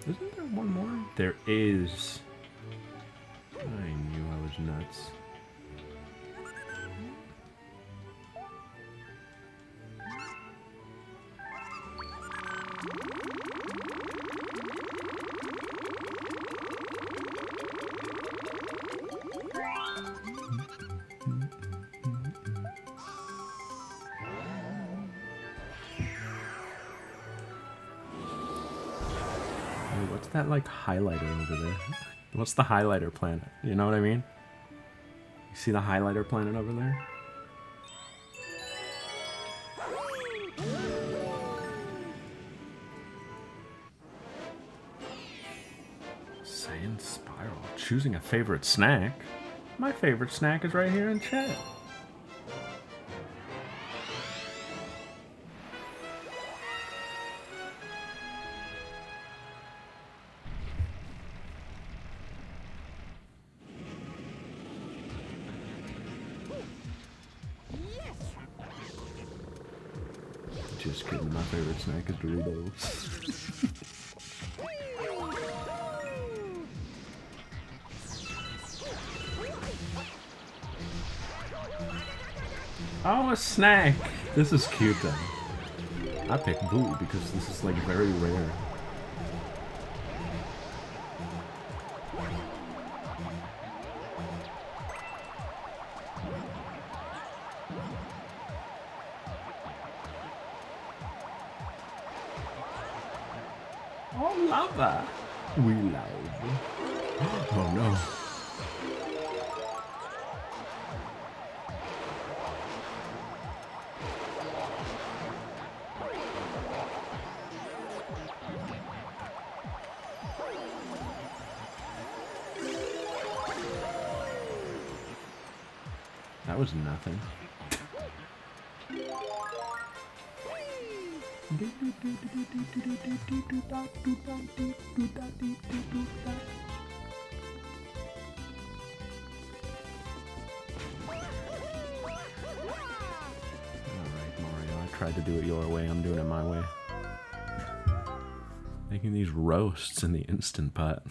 Isn't there one more? There is. I knew I was nuts. What's that like highlighter over there? What's the highlighter planet? You know what I mean? You see the highlighter planet over there? Sand spiral. Choosing a favorite snack? My favorite snack is right here in chat. Just kidding, my favorite snack is Doritos. Oh, a snack! This is cute then. I picked Boo because this is like very rare. Oh, lava! We love. Oh no. That was nothing. Alright, Mario, I tried to do it your way, I'm doing it my way. Making these roasts in the Instant Pot.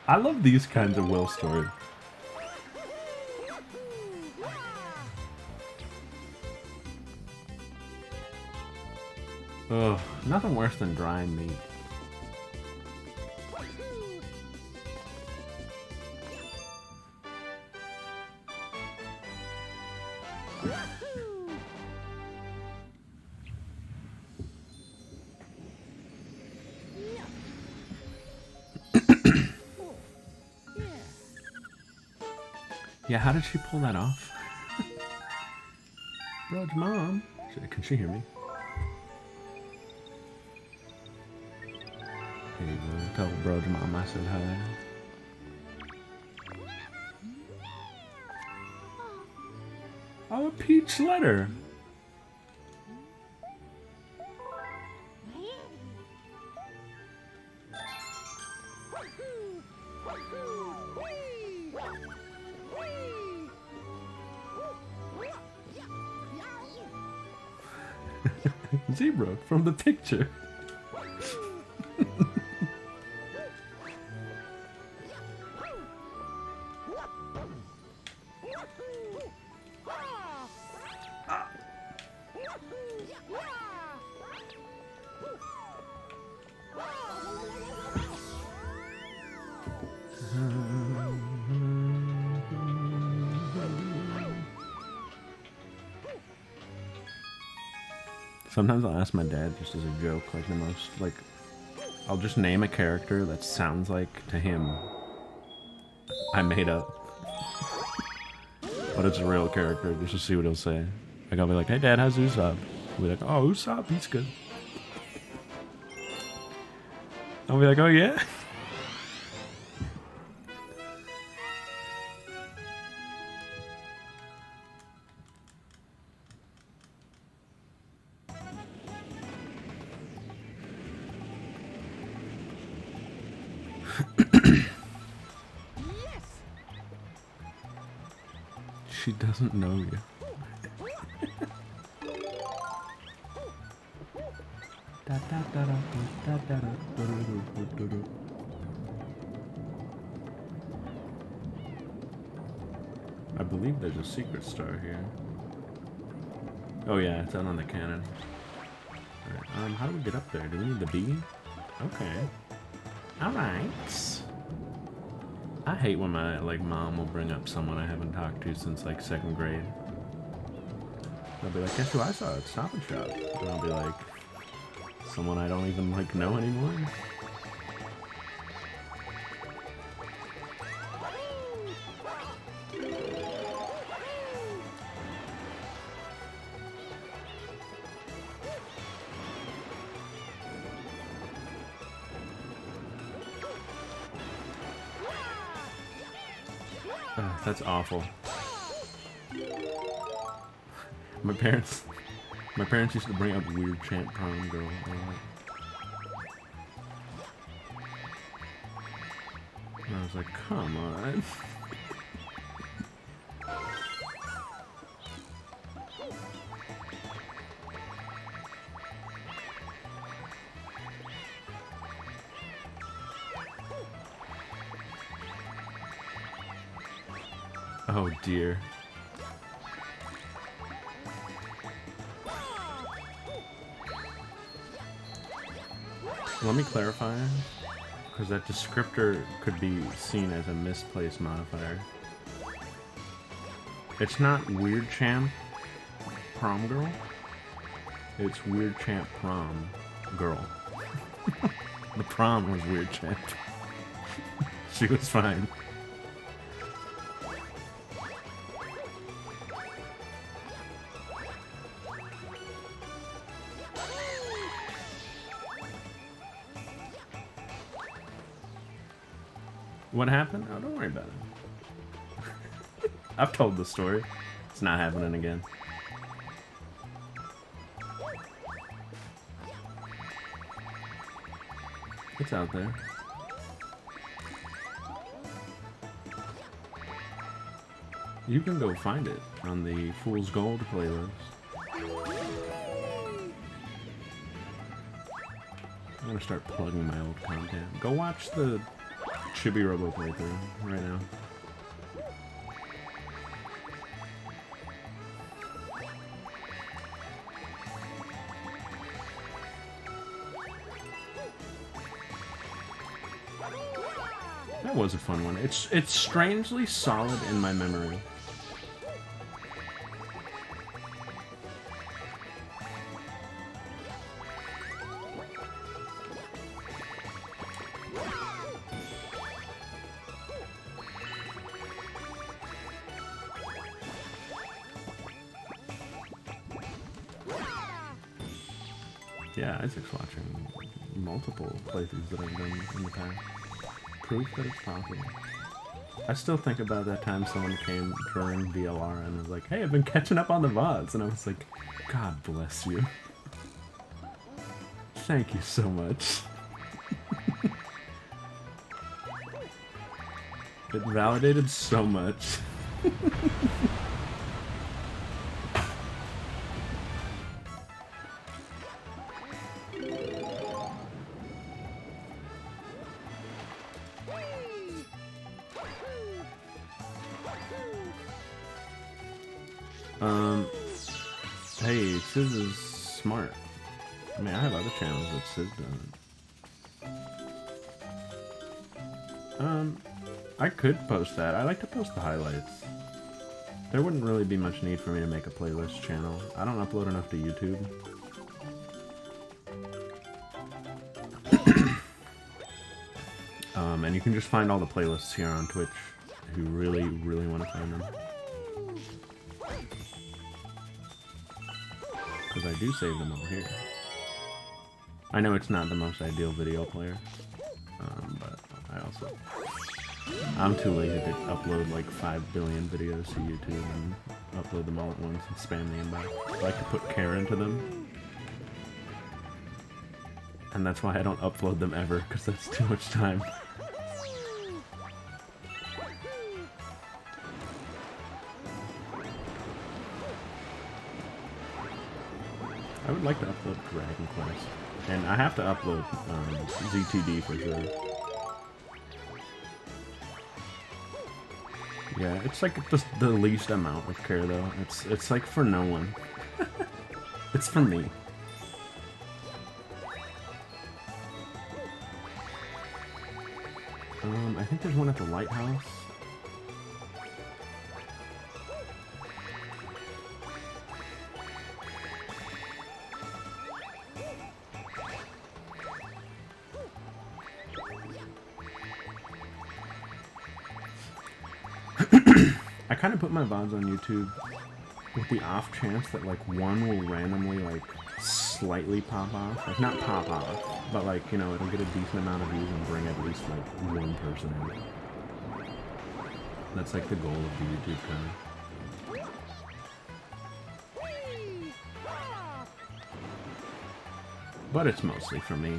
I love these kinds of Will stories. Ugh, nothing worse than dry meat. Yeah, how did she pull that off? Bro's mom. Can she hear me? Here you go. Tell Bro's mom I said hi. Oh, a peach letter. Zebra from the picture. Sometimes I'll ask my dad just as a joke, like the most, like, I'll just name a character that sounds like, to him, I made up. But it's a real character, just to see what he'll say. Like, I'll be like, hey dad, how's Usopp? He'll be like, oh, Usopp, he's good. I'll be like, oh yeah? She doesn't know you. I believe there's a secret star here. Oh yeah, it's out on the cannon. Alright, how do we get up there? Do we need the bee? Okay. Alright. I hate when my, like, mom will bring up someone I haven't talked to since, like, 2nd grade. They'll be like, guess who I saw at Stop and Shop? And I'll be like, someone I don't even, like, know anymore? That's awful. My parents used to bring up Weird Champ Prom Girl a lot. And I was like, come on. Oh dear. Let me clarify, because that descriptor could be seen as a misplaced modifier. It's not Weird Champ Prom Girl. It's Weird Champ Prom Girl. The prom was Weird Champ. She was fine. What happened? Oh, don't worry about it. I've told the story. It's not happening again. It's out there. You can go find it on the Fool's Gold playlist. I'm gonna start plugging my old content. Go watch the Chibi Robo playthrough right now. That was a fun one. It's strangely solid in my memory. Yeah, Isaac's watching multiple playthroughs that I've done in the past. Proof that it's possible. I still think about that time someone came during VLR and was like, hey, I've been catching up on the VODs. And I was like, God bless you. Thank you so much. It validated so much. Hey, Sizz is smart. I mean, I have other channels that Sizz doesn't. I could post that. I like to post the highlights. There wouldn't really be much need for me to make a playlist channel. I don't upload enough to YouTube. And you can just find all the playlists here on Twitch if you really, really want to find them. Because I do save them all here. I know it's not the most ideal video player, but I'm too lazy to upload like 5 billion videos to YouTube and upload them all at once and spam the inbox. I like to put care into them. And that's why I don't upload them ever, because that's too much time. I would like to upload Dragon Quest. And I have to upload ZTD for sure. Yeah, it's like the least amount of care though. It's like for no one. It's for me. I think there's one at the lighthouse. I kind of put my VODs on YouTube with the off chance that like one will randomly like slightly pop off. Like not pop off, but like, you know, it'll get a decent amount of views and bring at least like one person in. That's like the goal of the YouTube channel. But it's mostly for me.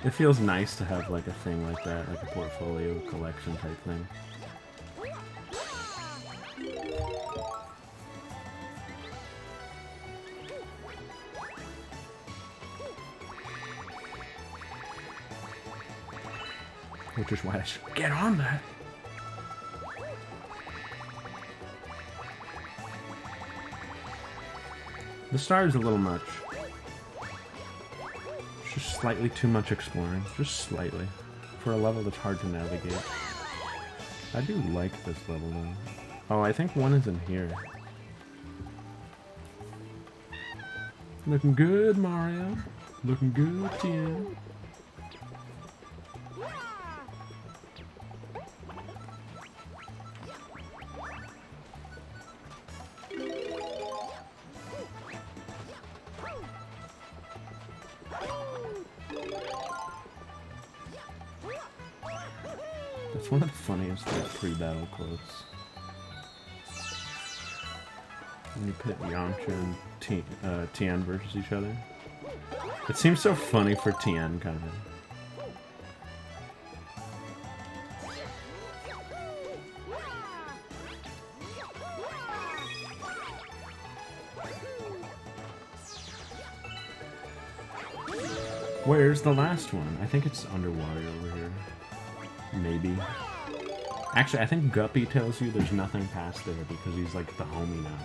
It feels nice to have like a thing like that, like a portfolio collection type thing. Which is why I should get on that. The star is a little much. It's just slightly too much exploring. Just slightly. For a level that's hard to navigate. I do like this level though. Oh, I think one is in here. Looking good, Mario. Looking good, Tien. That's one of the funniest like, pre-battle quotes. When you pit Yamcha and Tien versus each other. It seems so funny for Tien, kind of. Where's the last one? I think it's underwater over here. Maybe. Actually, I think Guppy tells you there's nothing past there because he's like the homie now.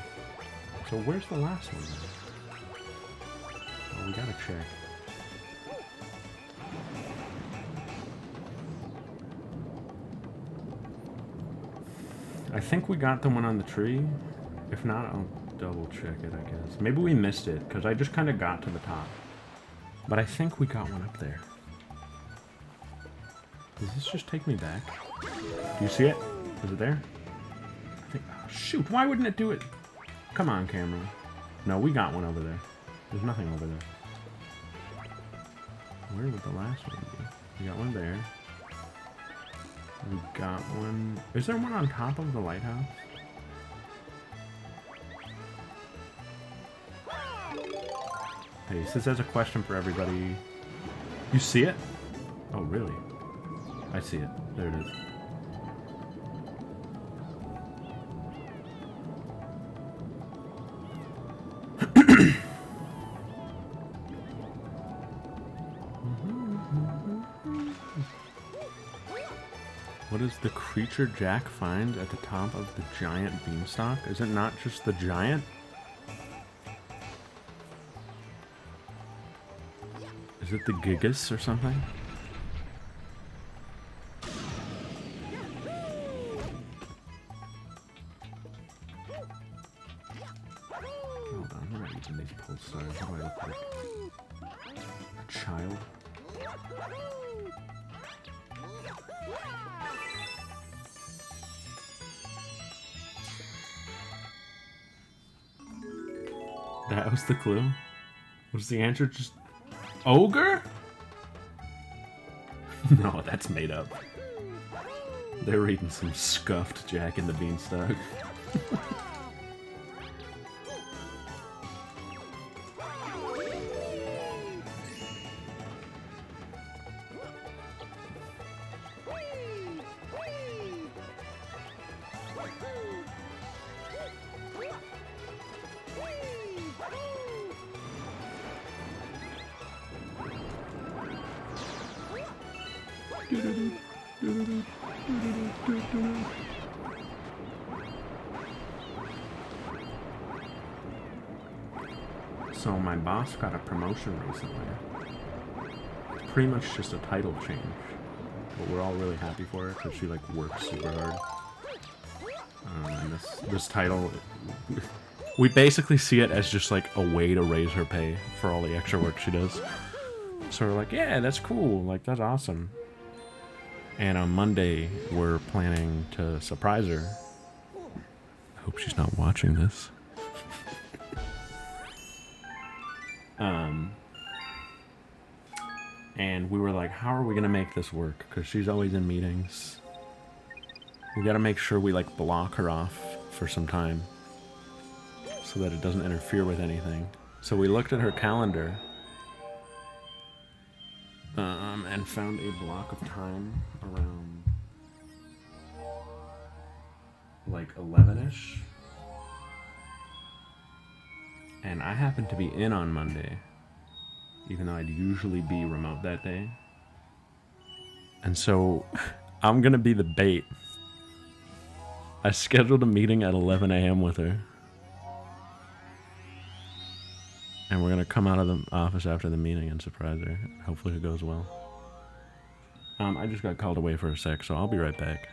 So where's the last one then? Oh, we gotta check. I think we got the one on the tree. If not, I'll double check it, I guess. Maybe we missed it because I just kind of got to the top. But I think we got one up there. Does this just take me back? Do you see it? Is it there? I think, oh, shoot, why wouldn't it do it? Come on, camera. No, we got one over there. There's nothing over there. Where would the last one be? We got one there. We got one... Is there one on top of the lighthouse? Hey, this has a question for everybody. You see it? Oh, really? I see it. There it is. What is the creature Jack finds at the top of the giant beanstalk? Is it not just the giant? Is it the Gigas or something? Hold on, I'm not using these pulse stars. How do I look like? A child? That was the clue? Was the answer just... Ogre? No, that's made up. They're reading some scuffed Jack and the Beanstalk. So my boss got a promotion recently. It's pretty much just a title change. But we're all really happy for her because she like works super hard. And this title, we basically see it as just like a way to raise her pay for all the extra work she does. So we're like, yeah, that's cool. Like, that's awesome. And on Monday, we're planning to surprise her. I hope she's not watching this. And we were like, how are we going to make this work? Because she's always in meetings. We got to make sure we, like, block her off for some time so that it doesn't interfere with anything. So we looked at her calendar and found a block of time around, like, 11-ish. And I happened to be in on Monday, even though I'd usually be remote that day. And so I'm going to be the bait. I scheduled a meeting at 11 a.m. with her. And we're going to come out of the office after the meeting and surprise her. Hopefully it goes well. I just got called away for a sec, so I'll be right back.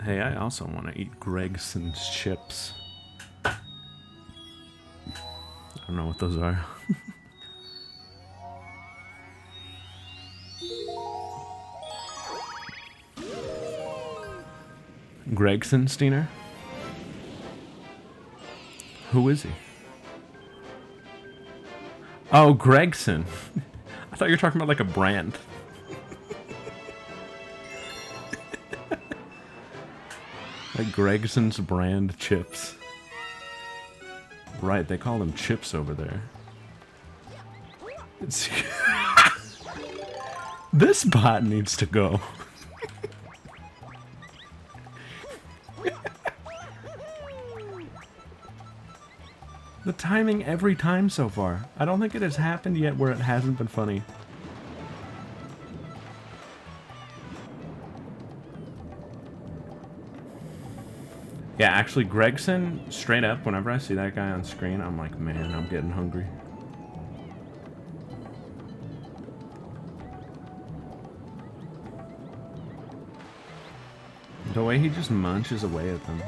Hey, I also want to eat Gregson's chips. I don't know what those are. Gregson Steiner? Who is he? Oh, Gregson. I thought you were talking about like a brand. Like Gregson's brand chips. Right, they call them chips over there. This bot needs to go. The timing every time so far. I don't think it has happened yet where it hasn't been funny. Yeah, actually, Gregson, straight up, whenever I see that guy on screen, I'm like, man, I'm getting hungry. The way he just munches away at them.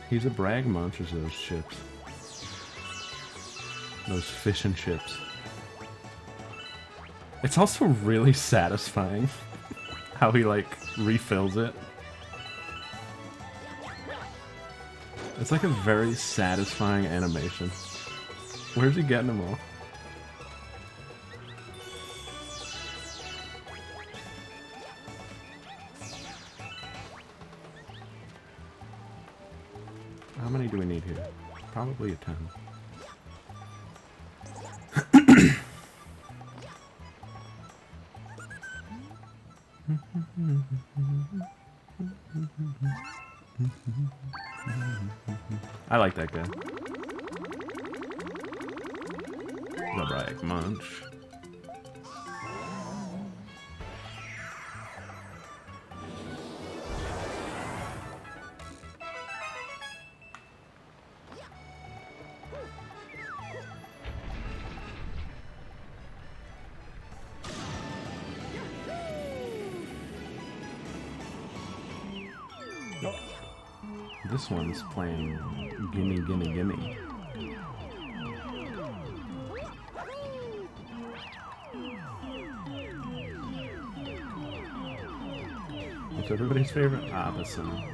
He's a brag munches those chips. Those fish and chips. It's also really satisfying how he, like, refills it. It's like a very satisfying animation. Where's he getting them all? How many do we need here? Probably a 10. I like that guy. The Brag Munch. This one's playing Gimme, Gimme, Gimme. What's everybody's favorite? Abbason.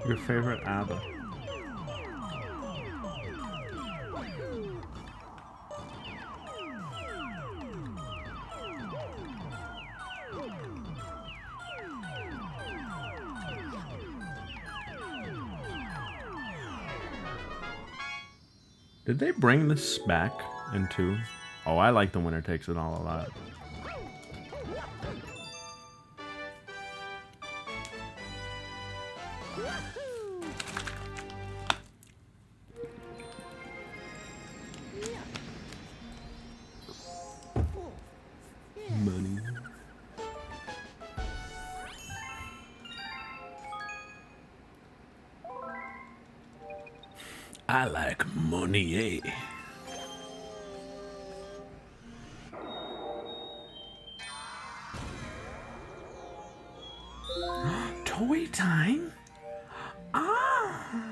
Your favorite ABBA? Did they bring this back in 2? Oh, I like The Winner Takes It All a lot. Money. I like money, eh? Toy time? Ah!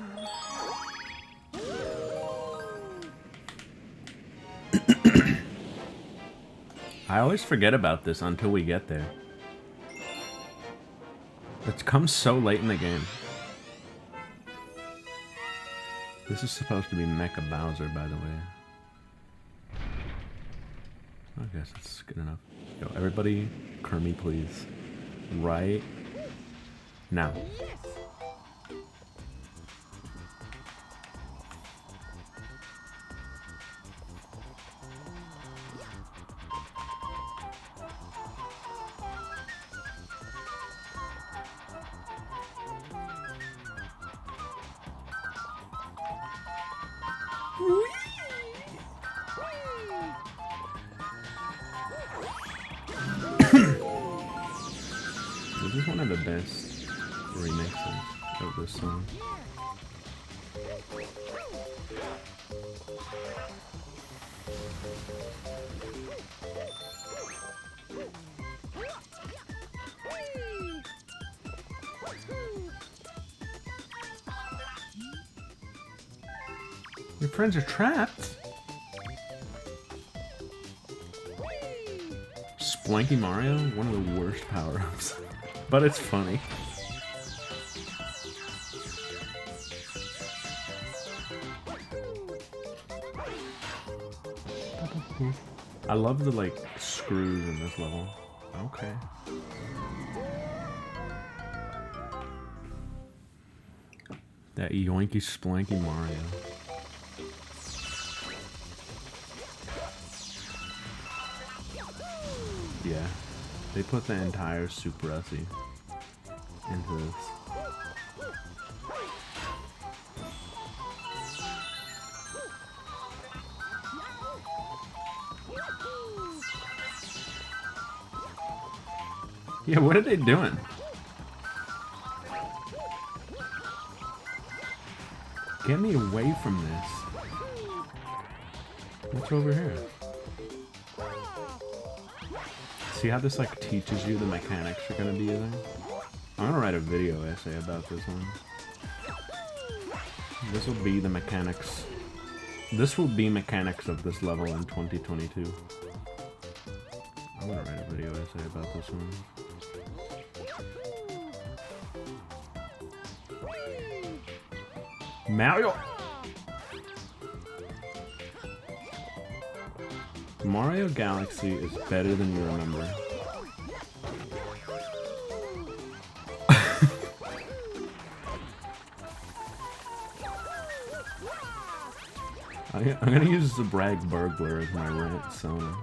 I always forget about this until we get there. It comes so late in the game. This is supposed to be Mecha Bowser, by the way. I guess it's good enough. Yo, everybody, Kermie, please. Right now. This is one of the best remixes of this song. Your friends are trapped? Splanky Mario? One of the worst power-ups. But it's funny. I love the, like, screws in this level. Okay. That yoinky splanky Mario. Yeah, they put the entire Super Russie into this. Yeah, what are they doing? Get me away from this. What's over here? See how this like teaches you the mechanics you're gonna be using? I'm gonna write a video essay about this one. This will be the mechanics. This will be mechanics of this level in 2022. I'm gonna write a video essay about this one. Mario! Mario Galaxy is better than you remember. I'm gonna use the Bragg Burglar as my rant song.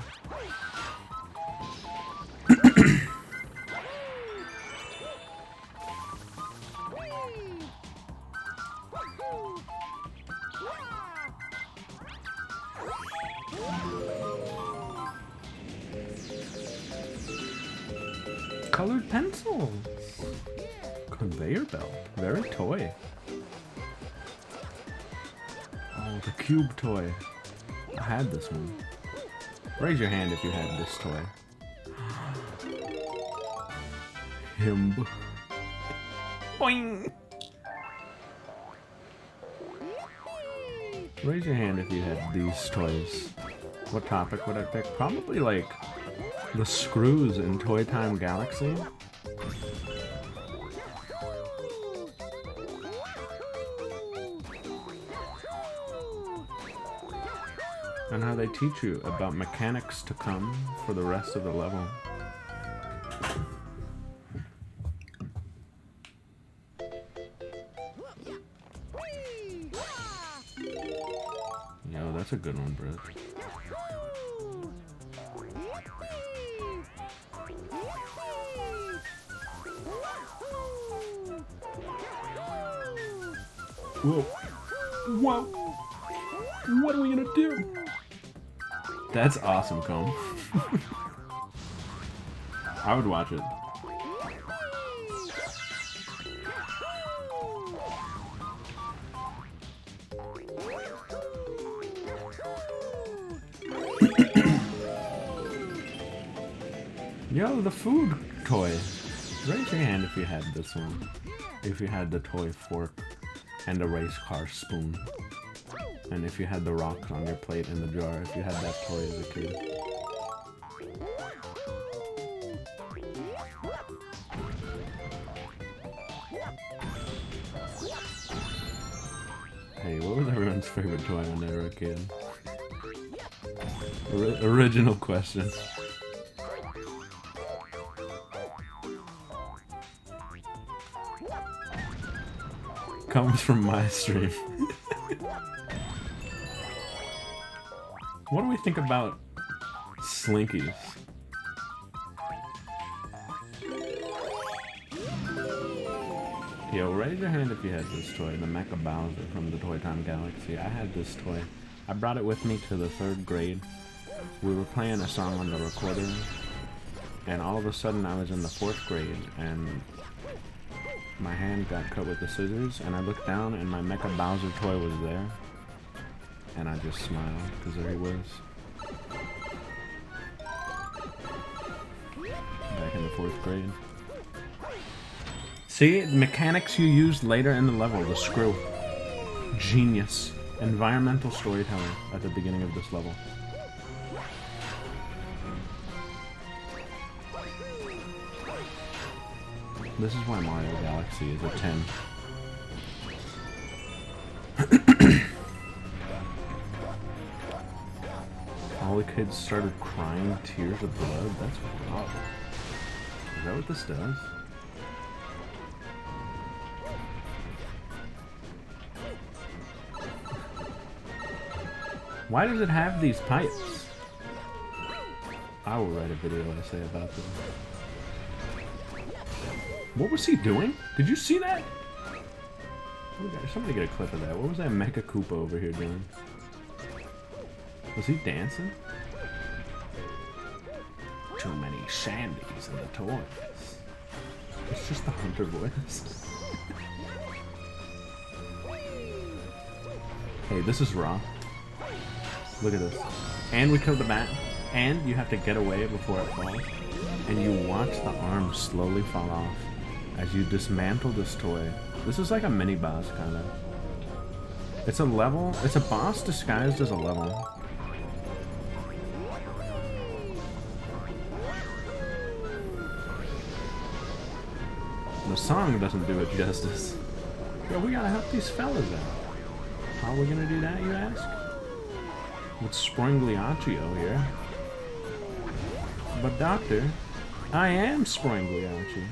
Colored pencils! Conveyor belt. Very toy. Oh, the cube toy. I had this one. Raise your hand if you had this toy. Him. Boing! Raise your hand if you had these toys. What topic would I pick? Probably like the screws in Toy Time Galaxy. And how they teach you about mechanics to come for the rest of the level. Yo, that's a good one, Britt. Whoa. Whoa. What are we gonna do? That's awesome, Comb. I would watch it. Yo, the food toy. Raise your hand if you had this one. If you had the toy fork and the race car spoon. And if you had the rocks on your plate in the jar, if you had that toy as a kid. Hey, what was everyone's favorite toy when they were a kid? Original question. Comes from my stream. What do we think about Slinkies? Yo, raise your hand if you had this toy, the Mecha Bowser from the Toy Time Galaxy. I had this toy. I brought it with me to the 3rd grade. We were playing a song on the recorder, and all of a sudden I was in the 4th grade, and my hand got cut with the scissors, and I looked down, and my Mecha Bowser toy was there, and I just smiled, because there he was. Back in the 4th grade. See, the mechanics you used later in the level, the screw. Genius. Environmental storyteller at the beginning of this level. This is why Mario Galaxy is a 10. All the kids started crying tears of blood. That's wild. Is that what this does? Why does it have these pipes? I will write a video essay about this. What was he doing? Did you see that? Somebody get a clip of that. What was that Mecha Koopa over here doing? Was he dancing? Too many Sandys in the toys. It's just the hunter voice. Hey, this is raw. Look at this. And we killed the bat. And you have to get away before it falls. And you watch the arm slowly fall off as you dismantle this toy. This is like a mini boss, kind of. It's a level. It's a boss disguised as a level. The song doesn't do it justice. Yo, we gotta help these fellas out. How are we gonna do that, you ask? With Springliaccio here. But doctor, I am Springliaccio.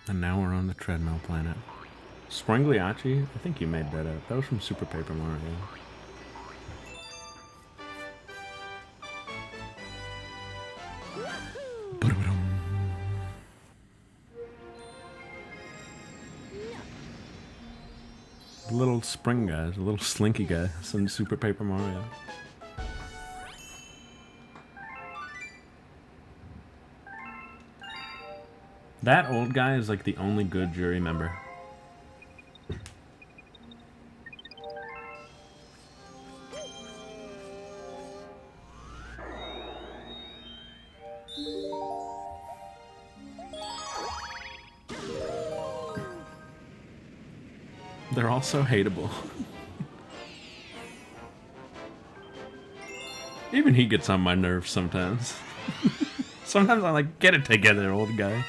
And now we're on the treadmill planet. Springliacci? I think you made that up. That was from Super Paper Mario. The little spring guys, the little slinky guys in Super Paper Mario. That old guy is like the only good jury member. They're all so hateable. Even he gets on my nerves sometimes. Sometimes I'm like, get it together, old guy.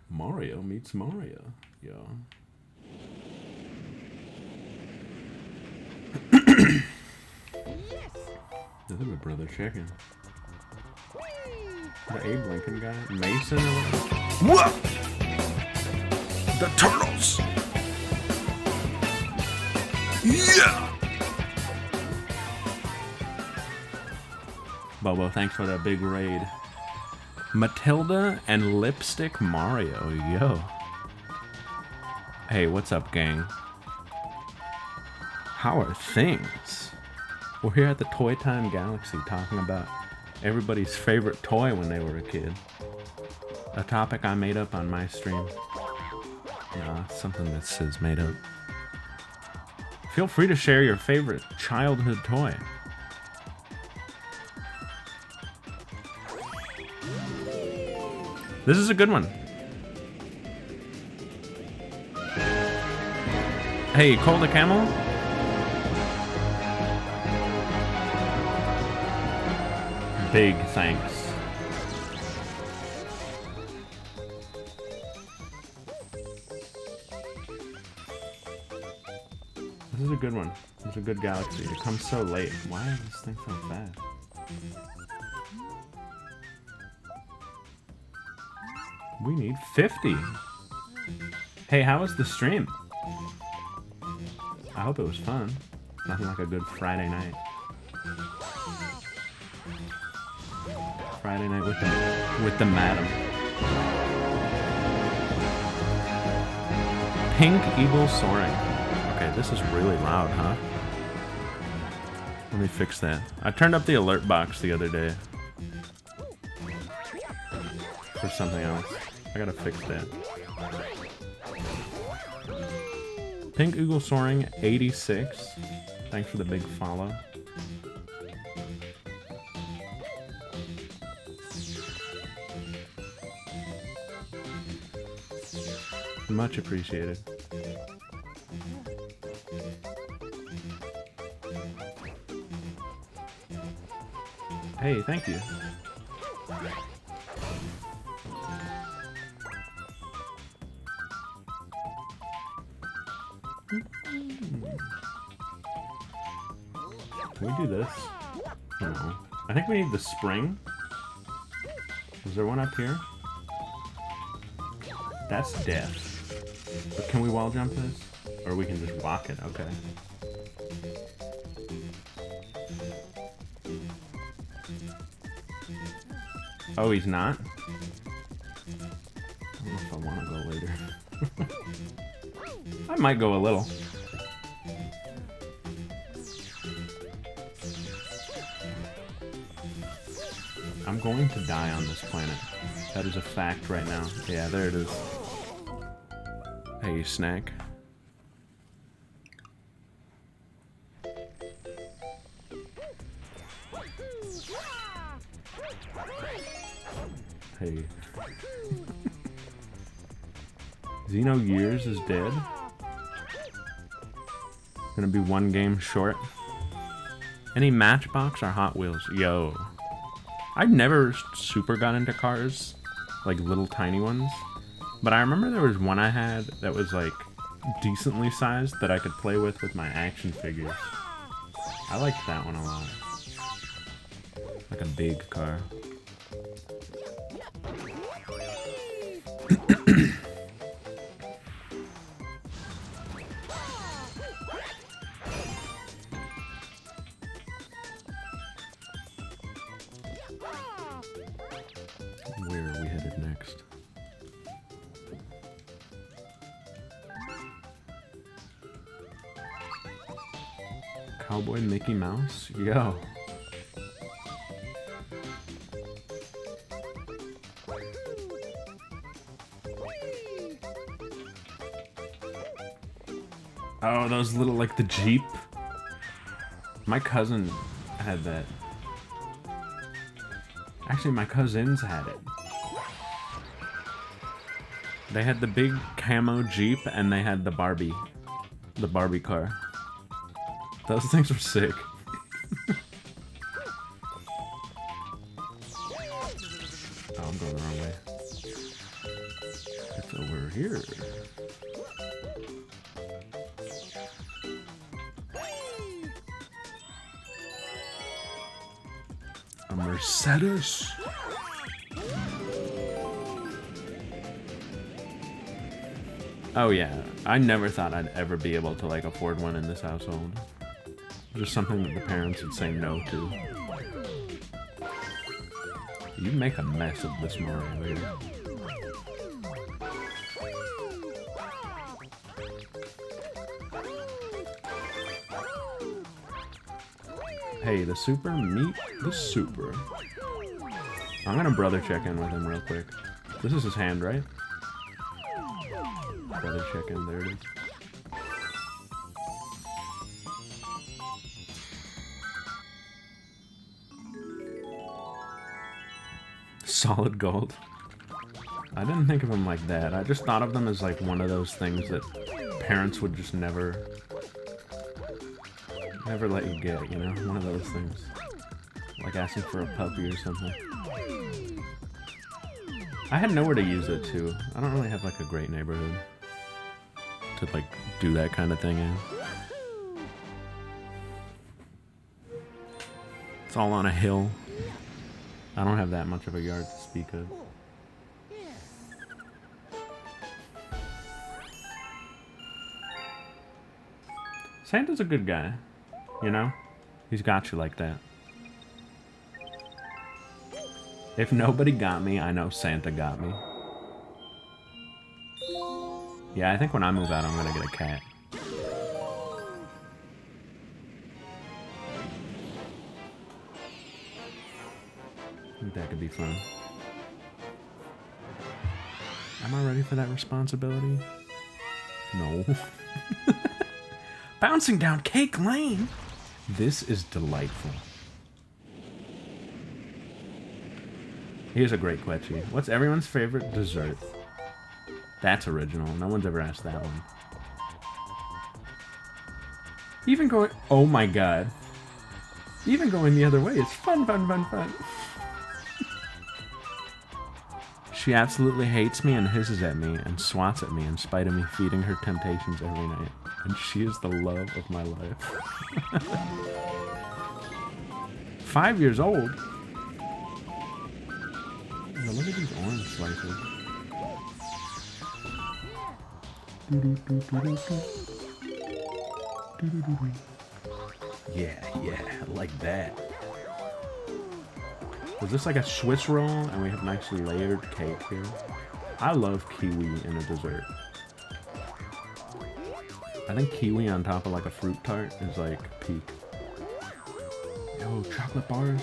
Mario meets Mario, yo. This is a brother chicken. The Abe Lincoln guy? Mason or what? Whoa! The turtles! Yeah! Bobo, thanks for that big raid. Matilda and Lipstick Mario, yo. Hey, what's up, gang? How are things? We're here at the Toy Time Galaxy talking about everybody's favorite toy when they were a kid. A topic I made up on my stream. Nah, something that says made up. Feel free to share your favorite childhood toy. This is a good one. Hey, Cole the Camel? Big thanks. This is a good one. It's a good galaxy. It comes so late. Why is this thing so fast? We need 50. Hey, how was the stream? I hope it was fun. Nothing like a good Friday night. Friday night with the madam. Pink Eagle Soaring. Okay, this is really loud, huh? Let me fix that. I turned up the alert box the other day. For something else. I gotta fix that. Pink Eagle Soaring 86. Thanks for the big follow. Much appreciated. Hey, thank you. Can we do this? No. I think we need the spring. Is there one up here? That's death. But can we wall jump this? Or we can just walk it, okay. Oh, he's not? I don't know if I want to go later. I might go a little. I'm going to die on this planet. That is a fact right now. Yeah, there it is. Hey, snack. Hey. Xenogears is dead. Gonna be one game short. Any Matchbox or Hot Wheels? Yo. I've never super got into cars. Like little tiny ones. But I remember there was one I had that was like decently sized that I could play with my action figures. I liked that one a lot. Like a big car. Where are we headed next? Cowboy Mickey Mouse? Yo. Oh, those little, like the Jeep. My cousin had that. Actually, my cousins had it. They had the big camo Jeep and they had the Barbie car. Those things were sick. Oh, I'm going the wrong way. It's over here. A Mercedes. Oh yeah, I never thought I'd ever be able to like afford one in this household. Just something that the parents would say no to. You make a mess of this Mario later. Hey, the super, meet the super. I'm gonna brother check in with him real quick. This is his hand, right? Brother check in, there it is. Solid gold. I didn't think of them like that. I just thought of them as like one of those things that parents would just never let you get, you know? One of those things. Like asking for a puppy or something. I had nowhere to use it too. I don't really have like a great neighborhood to like do that kind of thing in. It's all on a hill. I don't have that much of a yard to speak of. Santa's a good guy. You know? He's got you like that. If nobody got me, I know Santa got me. Yeah, I think when I move out, I'm gonna get a cat. I think that could be fun. Am I ready for that responsibility? No. Bouncing down Cake Lane? This is delightful. Here's a great question. What's everyone's favorite dessert? That's original. No one's ever asked that one. Even going... Oh my god. Even going the other way is fun, fun, fun, fun. She absolutely hates me and hisses at me and swats at me in spite of me feeding her temptations every night. And she is the love of my life. 5 years old? Yo, look at these orange slices. Yeah, like that. Is this like a Swiss roll? And we have nicely layered cake here. I love kiwi in a dessert. I think kiwi on top of like a fruit tart is like peak. Yo, chocolate bars.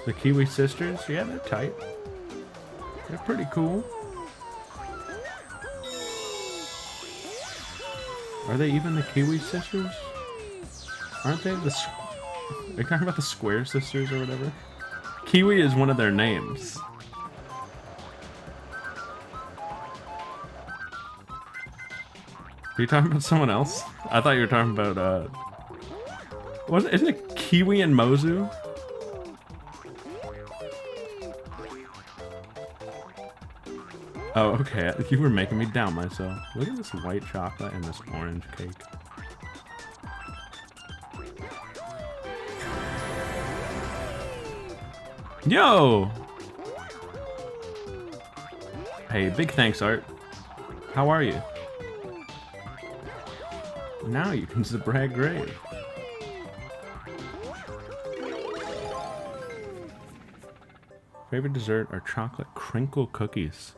The Kiwi Sisters? Yeah, they're tight. They're pretty cool. Are they even the Kiwi Sisters? Aren't they the... Are you talking about the Square Sisters or whatever? Kiwi is one of their names. Are you talking about someone else? I thought you were talking about, isn't it Kiwi and Mozu? Oh, okay. You were making me doubt myself. Look at this white chocolate and this orange cake. Yo! Hey, big thanks, Art. How are you? Now you can brag grave. Favorite dessert are chocolate crinkle cookies.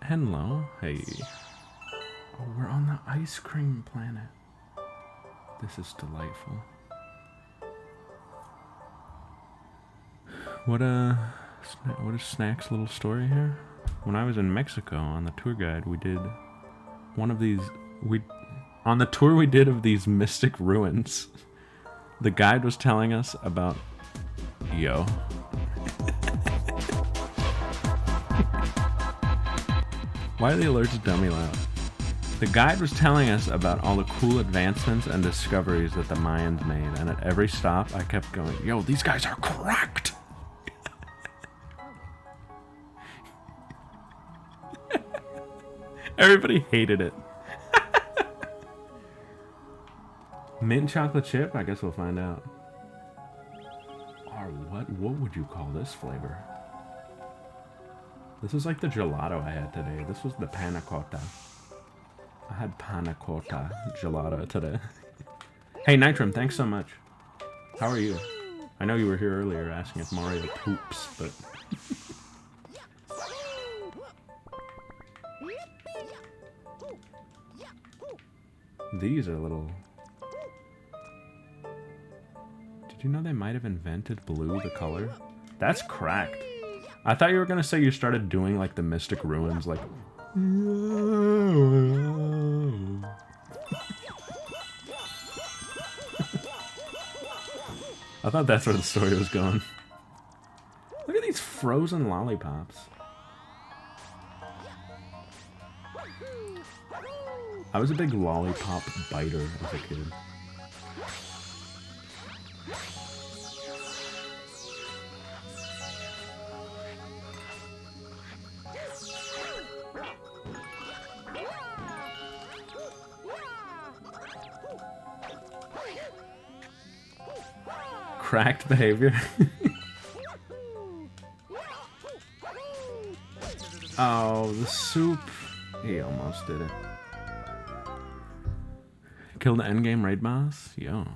Hello. Hey. Oh, we're on the ice cream planet. This is delightful. What is Snack's little story here? When I was in Mexico on the tour guide, we did one of these. On the tour we did of these mystic ruins. The guide was telling us about. Yo. Why are the alerts dummy loud? The guide was telling us about all the cool advancements and discoveries that the Mayans made, and at every stop I kept going, yo, these guys are cracked! Everybody hated it. Mint chocolate chip? I guess we'll find out. Or what would you call this flavor? This is like the gelato I had today. This was the panna cotta. I had panna cotta gelato today. Hey, Nitrum, thanks so much. How are you? I know you were here earlier asking if Mario poops, but... These are little... Did you know they might have invented blue, the color? That's cracked. I thought you were gonna say you started doing like the Mystic Ruins, like... I thought that's where the story was going. Look at these frozen lollipops. I was a big lollipop biter as a kid. cracked behavior. Oh, the soup. He almost did it. Kill the endgame raid boss? Yo.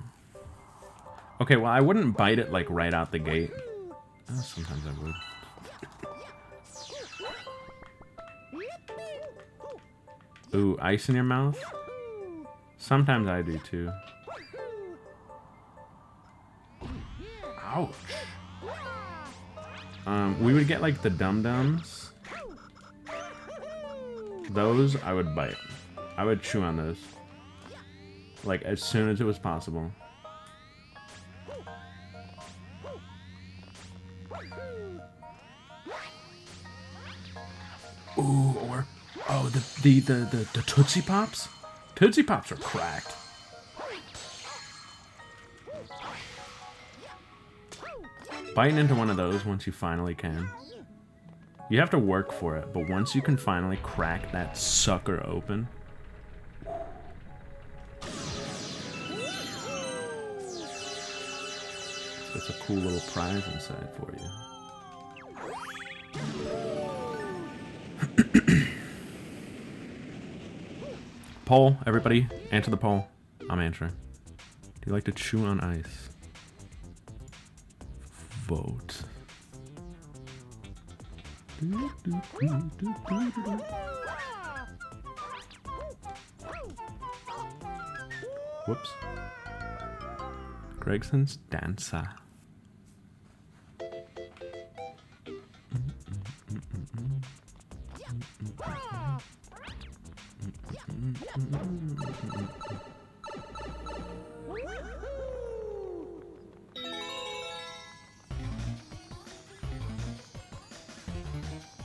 Okay, well, I wouldn't bite it, like, right out the gate. Oh, sometimes I would. Ooh, ice in your mouth? Sometimes I do, too. Ouch. We would get, like, the dum-dums. Those, I would bite. I would chew on those. Like, as soon as it was possible. Ooh, or... Oh, the Tootsie Pops? Tootsie Pops are cracked. Biting into one of those once you finally can. You have to work for it, but once you can finally crack that sucker open... It's a cool little prize inside for you. Poll, everybody, answer the poll. I'm answering. Do you like to chew on ice? Vote. Whoops. Gregson's Dancer.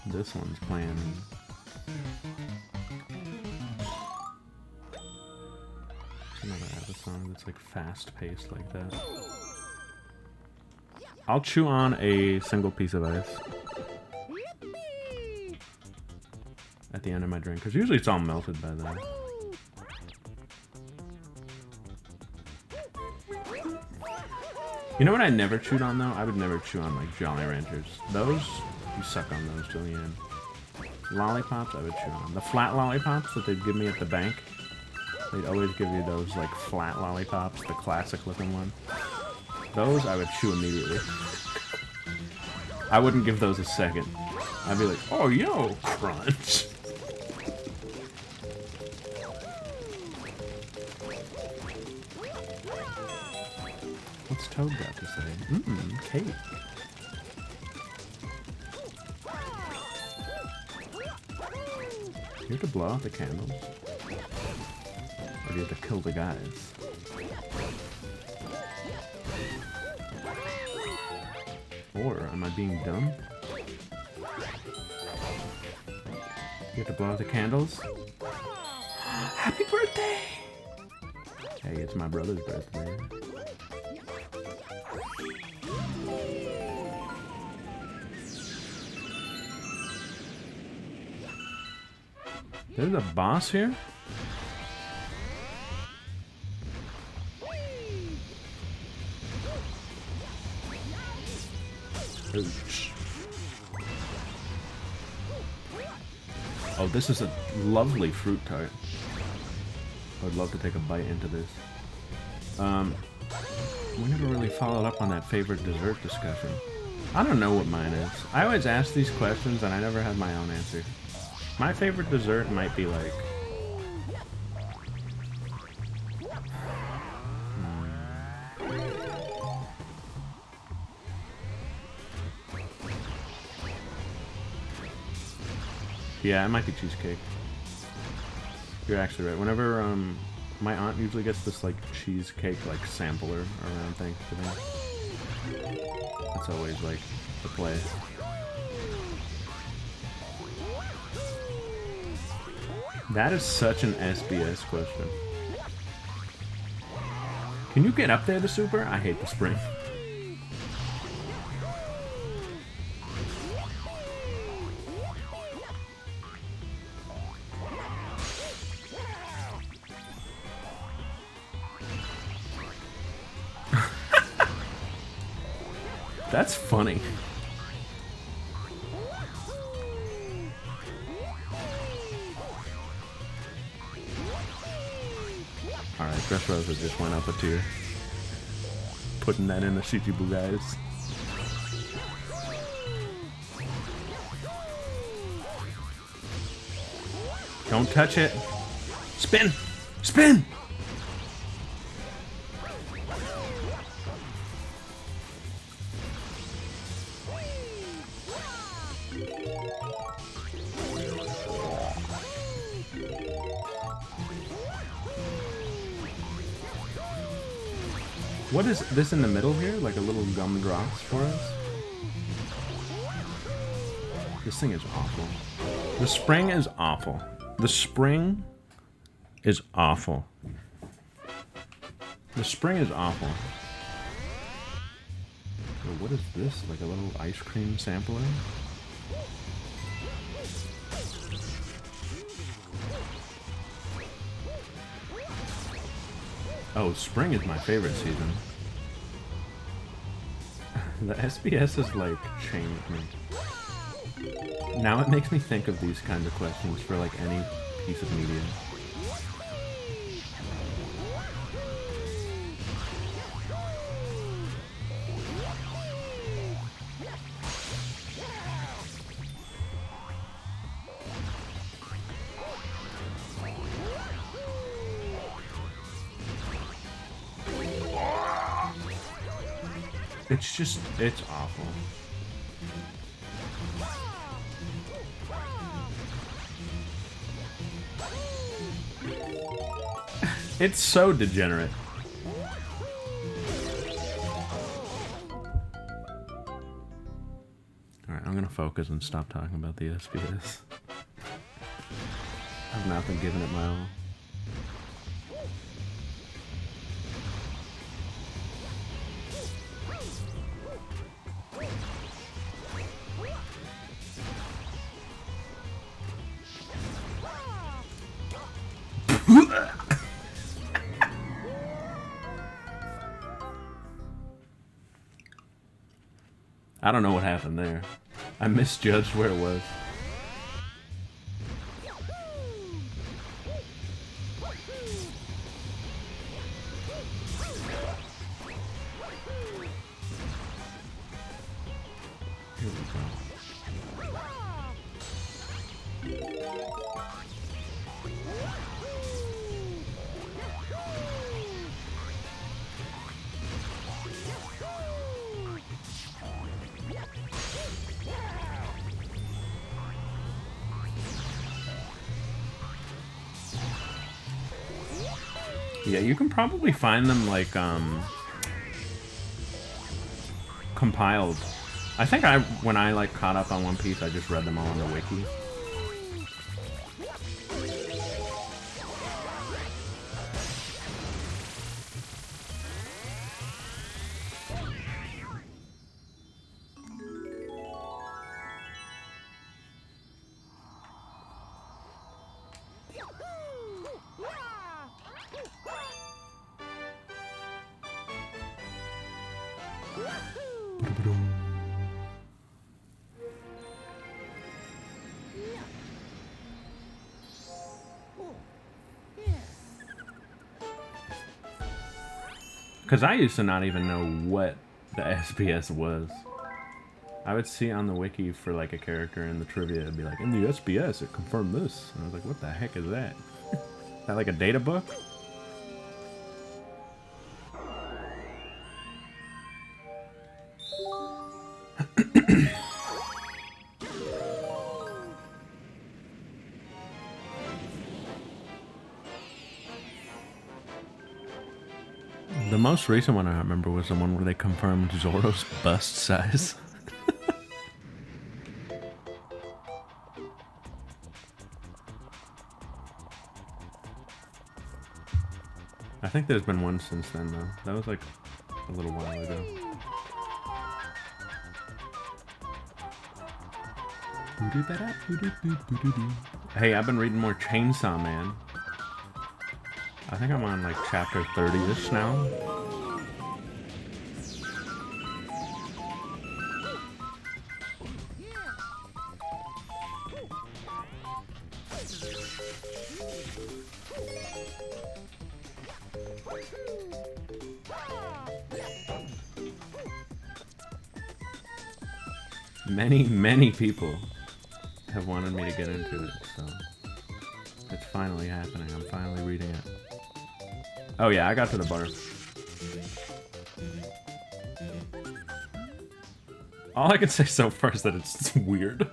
This one's playing. Another ABBA song that's like fast paced like that. I'll chew on a single piece of ice at the end of my drink, because usually it's all melted by then. You know what I never chewed on though? I would never chew on like Jolly Ranchers. Those, you suck on those till the end. Lollipops, I would chew on. The flat lollipops that they'd give me at the bank, they'd always give you those like flat lollipops, the classic looking one. Those I would chew immediately. I wouldn't give those a second. I'd be like, oh yo, crunch. What's Toad got to say? Mmm, cake. You have to blow out the candles? Or do you have to kill the guys? Or am I being dumb? You have to blow out the candles? Happy birthday! Hey, it's my brother's birthday. There's a boss here? Ouch. Oh, this is a lovely fruit tart. I would love to take a bite into this. We never really followed up on that favorite dessert discussion. I don't know what mine is. I always ask these questions and I never have my own answer. My favorite dessert might be like... Yeah, it might be cheesecake. You're actually right. Whenever, my aunt usually gets this, like, cheesecake, like, sampler around Thanksgiving. That's always, like, the play. That is such an SBS question. Can you get up there, the super? I hate the spring. That's funny. Alright, Dressrosa just went up a tier. Putting that in the Shichibu, guys. Don't touch it. Spin! Spin! What is this in the middle here? Like a little gum drops for us? This thing is awful. The spring is awful. The spring is awful. The spring is awful. So what is this? Like a little ice cream sampler? Oh, spring is my favorite season. The SBS has like changed me. Now it makes me think of these kinds of questions for like any piece of media. It's just, it's awful. It's so degenerate. Alright, I'm gonna focus and stop talking about the SBS. I've not been giving it my all. I don't know what happened there. I misjudged where it was. Here we go. Yeah, you can probably find them like compiled. I think when I like caught up on One Piece, I just read them all on the wiki. Because I used to not even know what the SBS was. I would see on the wiki for like a character in the trivia, it'd be like, in the SBS, it confirmed this. And I was like, what the heck is that? Is that like a data book? The most recent one I remember was the one where they confirmed Zoro's bust size. I think there's been one since then, though. That was like a little while ago. Hey, I've been reading more Chainsaw Man. I think I'm on like chapter 30-ish now. Many people have wanted me to get into it, so it's finally happening. I'm finally reading it. Oh yeah, I got to the barf. All I can say so far is that it's weird.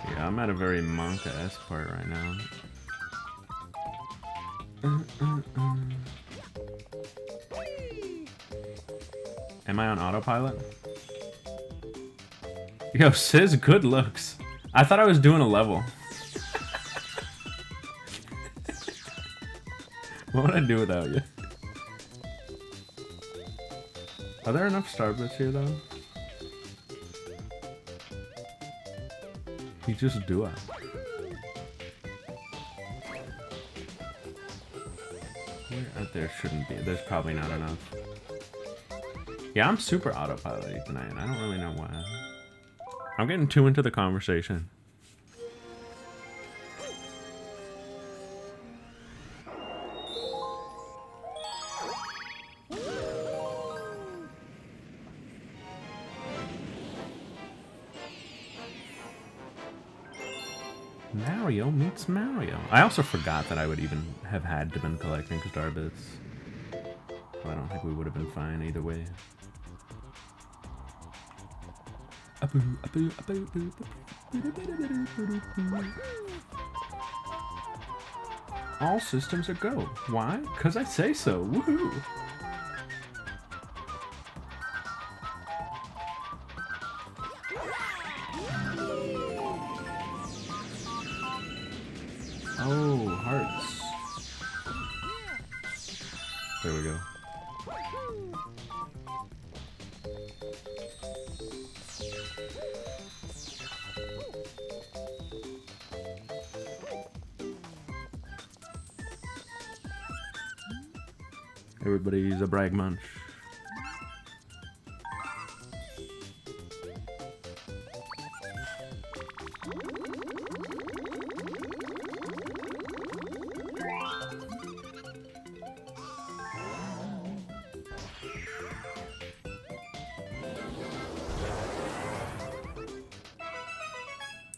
Yeah, I'm at a very Monka-esque part right now. Am I on autopilot? Yo, Sis, good looks. I thought I was doing a level. What would I do without you? Are there enough Starbits here, though? You just do it. There shouldn't be. There's probably not enough. Yeah, I'm super autopilot tonight. I don't really know why. I'm getting too into the conversation. Mario meets Mario. I also forgot that I would even have had to been collecting Starbits. So I don't think we would have been fine either way. All systems are go. Why? 'Cause I say so. Woohoo! Oh, hearts. There we go. Everybody's a brag munch.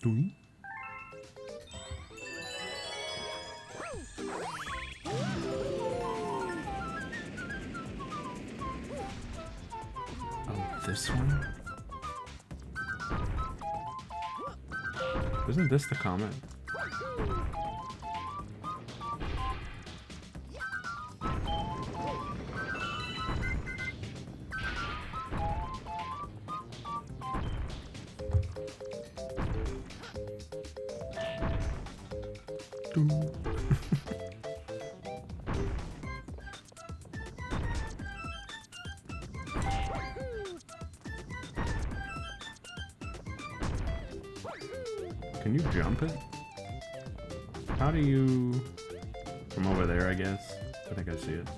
Doing? This one? Isn't this the comment? Can you jump it? How do you... From over there, I guess. I think I see it.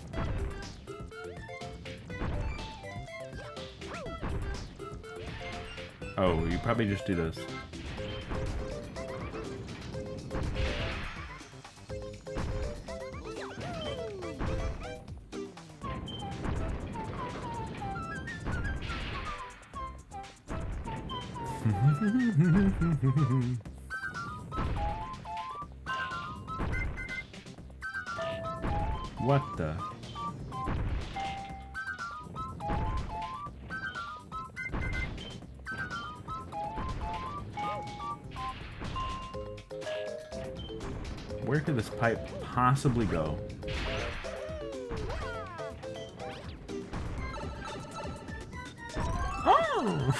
Oh, you probably just do this. What the? Where could this pipe possibly go? Oh!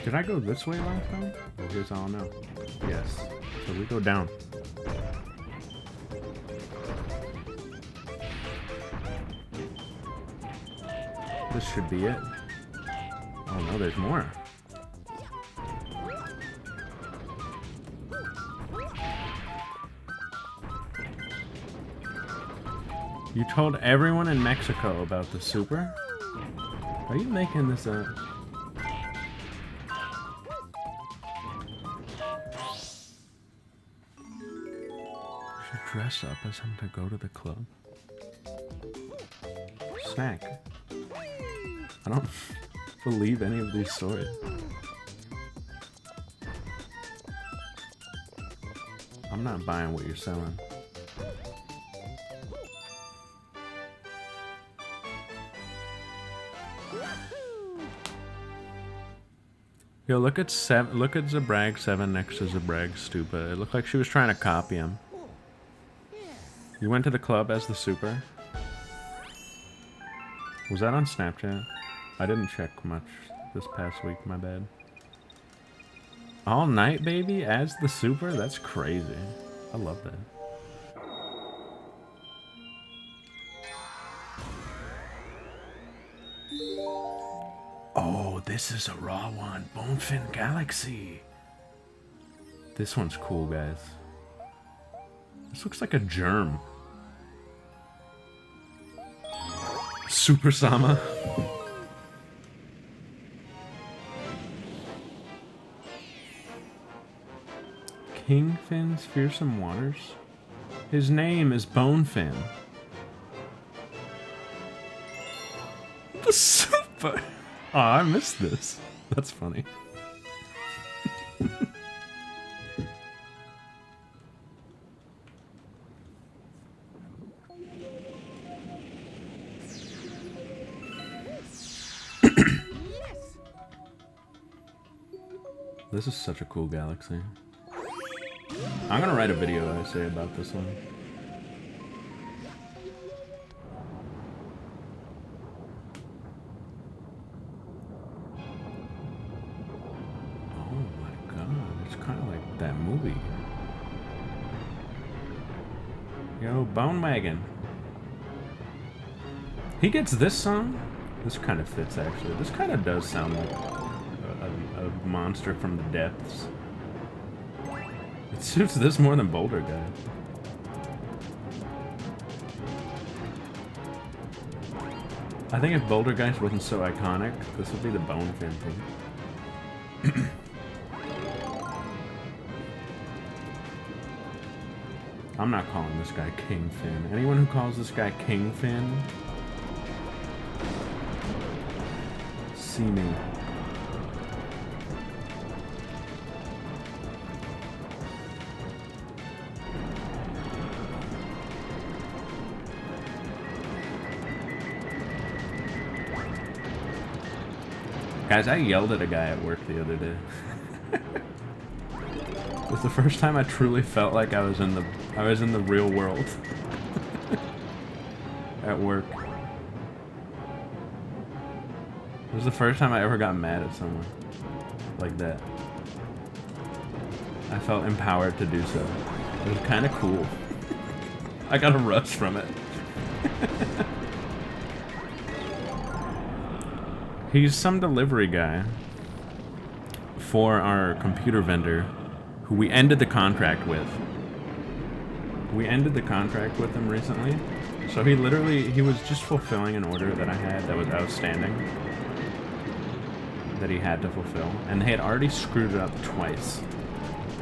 Did I go this way last time? Well, here's how I'll know. Yes. So we go down. This should be it. Oh no, there's more. You told everyone in Mexico about the super? Are you making this up? Should dress up as him to go to the club. Snack. I don't believe any of these stories. I'm not buying what you're selling. Yo, look at Zabrag 7 next to Zabrag Stupa. It looked like she was trying to copy him. You went to the club as the super? Was that on Snapchat? I didn't check much this past week, my bad. All night, baby, as the super? That's crazy. I love that. Oh, this is a raw one. Bonefin Galaxy. This one's cool, guys. This looks like a germ. Super Sama. Kingfin's Fearsome Waters? His name is Bonefin. The super. Oh, I missed this. That's funny. This is such a cool galaxy. I'm gonna write a video essay about this one. Oh my god, it's kind of like that movie. Yo, Bone Wagon. He gets this song? This kind of fits, actually. This kind of does sound like a monster from the depths. It suits this more than Boulder Guy. I think if Boulder Guys wasn't so iconic, this would be the Bonefin thing. I'm not calling this guy King Finn. Anyone who calls this guy King Finn, see me. Guys, I yelled at a guy at work the other day. It was the first time I truly felt like I was in the real world. At work. It was the first time I ever got mad at someone like that. I felt empowered to do so. It was kind of cool. I got a rush from it. He's some delivery guy for our computer vendor who we ended the contract with. We ended the contract with him recently. So he was just fulfilling an order that I had that was outstanding. That he had to fulfill. And they had already screwed it up twice.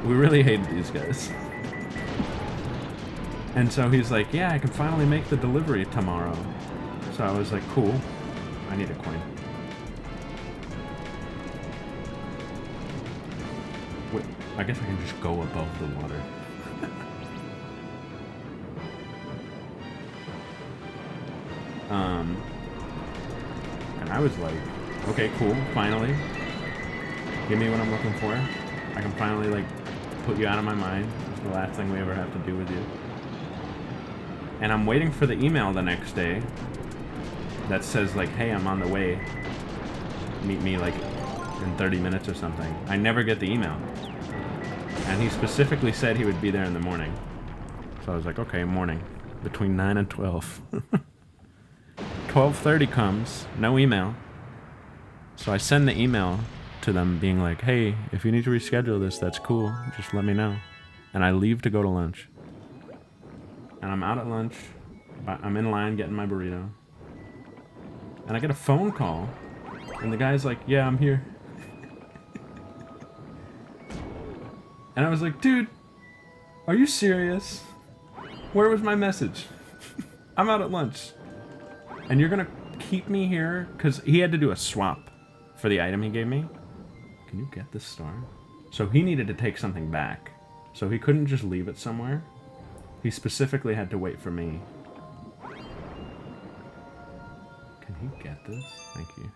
We really hated these guys. And so he's like, yeah, I can finally make the delivery tomorrow. So I was like, cool. I need a coin. Wait, I guess I can just go above the water. And I was like, okay, cool, finally. Give me what I'm looking for. I can finally, like, put you out of my mind. It's the last thing we ever have to do with you. And I'm waiting for the email the next day that says, like, hey, I'm on the way. Meet me, like, in 30 minutes or something. I never get the email. And he specifically said he would be there in the morning. So I was like, okay, morning. Between 9 and 12. 12:30 comes, no email. So I send the email to them being like, hey, if you need to reschedule this, that's cool. Just let me know. And I leave to go to lunch. And I'm out at lunch. I'm in line getting my burrito. And I get a phone call. And the guy's like, yeah, I'm here. And I was like, dude, are you serious? Where was my message? I'm out at lunch. And you're gonna keep me here? Because he had to do a swap for the item he gave me. Can you get this star? So he needed to take something back. So he couldn't just leave it somewhere. He specifically had to wait for me. Can he get this? Thank you.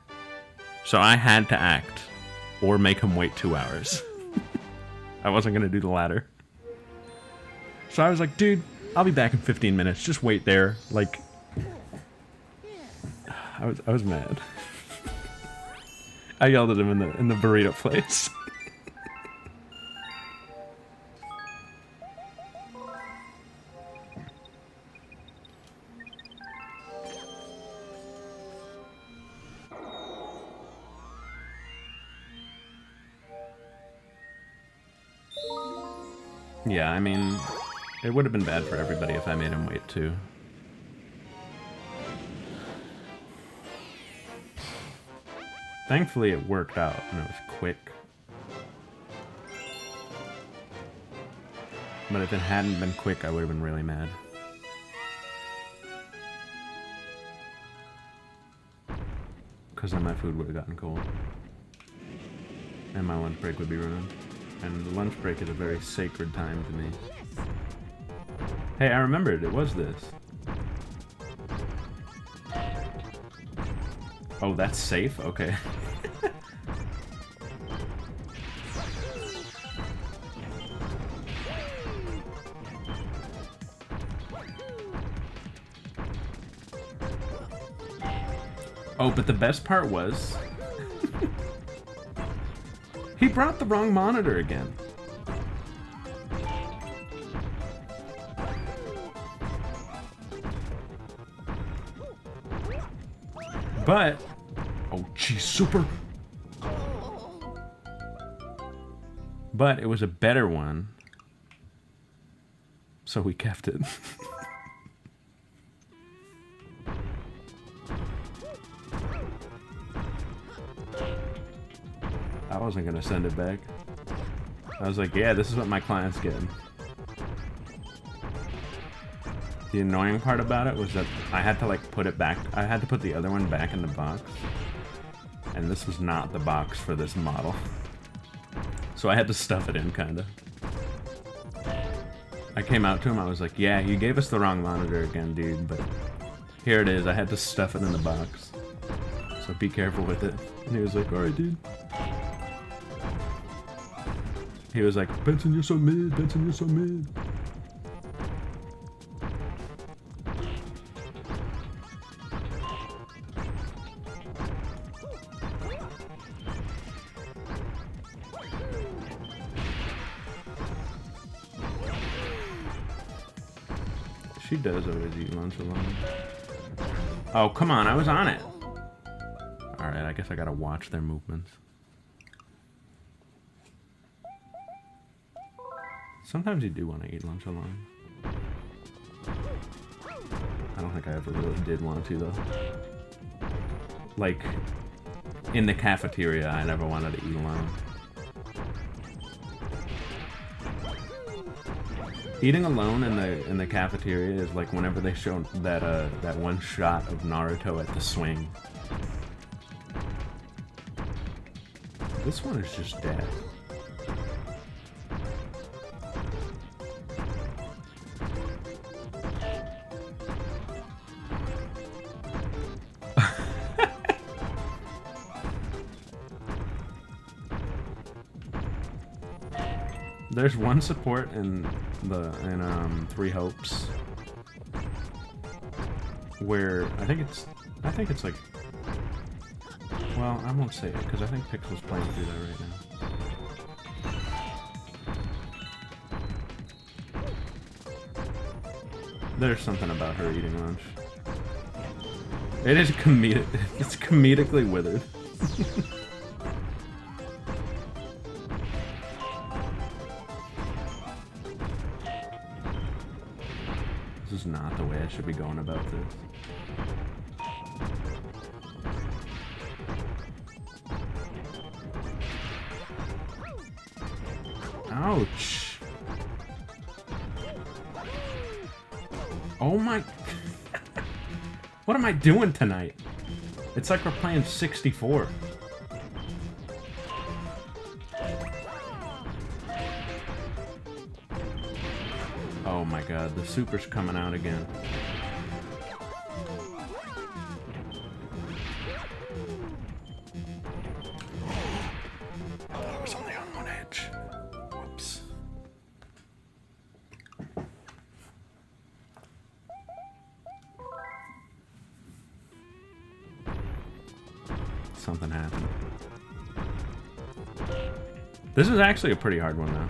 So I had to act. Or make him wait 2 hours. I wasn't gonna do the latter. So I was like, dude, I'll be back in 15 minutes. Just wait there. Like, I was mad. I yelled at him in the burrito place. Yeah, I mean, it would have been bad for everybody if I made him wait too. Thankfully it worked out and it was quick. But if it hadn't been quick, I would have been really mad. Because then my food would have gotten cold. And my lunch break would be ruined. And the lunch break is a very sacred time to me. Hey, I remembered, it was this. Oh, that's safe? Okay. Oh, but the best part was... he brought the wrong monitor again. But... oh, geez, super... but it was a better one. So we kept it. I wasn't gonna send it back. I was like, yeah, this is what my client's getting. The annoying part about it was that I had to like put it back. I had to put the other one back in the box. And this was not the box for this model. So I had to stuff it in, kinda. I came out to him, I was like, yeah, you gave us the wrong monitor again, dude, but here it is. I had to stuff it in the box. So be careful with it. And he was like, alright, dude. He was like, Benson, you're so mid. Benson, you're so mid. She does always eat lunch alone. Oh, come on. I was on it. Alright, I guess I gotta watch their movements. Sometimes you do want to eat lunch alone. I don't think I ever really did want to, though. Like, in the cafeteria, I never wanted to eat alone. Eating alone in the cafeteria is like whenever they show that that one shot of Naruto at the swing. This one is just dead. There's one support in Three Hopes where I think it's like, well, Well, I won't say it, because I think Pixel's playing through that right now. There's something about her eating lunch. It is comedic. It's comedically withered. This is not the way I should be going about this. Ouch. Oh my... What am I doing tonight? It's like we're playing 64. Oh my god, the super's coming out again. I was only on one edge. Whoops. Something happened. This is actually a pretty hard one now.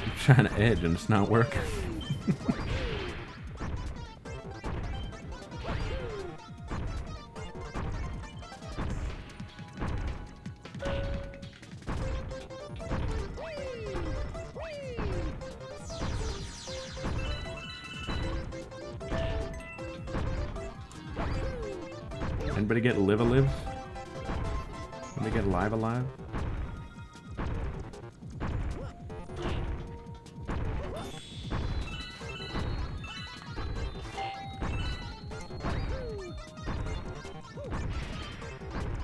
I'm trying to edge and it's not working. Anybody get live alive? Anybody get live alive?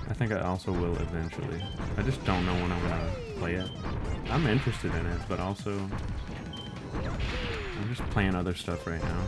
I think I also will eventually. I just don't know when I'm gonna play it. I'm interested in it, but also I'm just playing other stuff right now.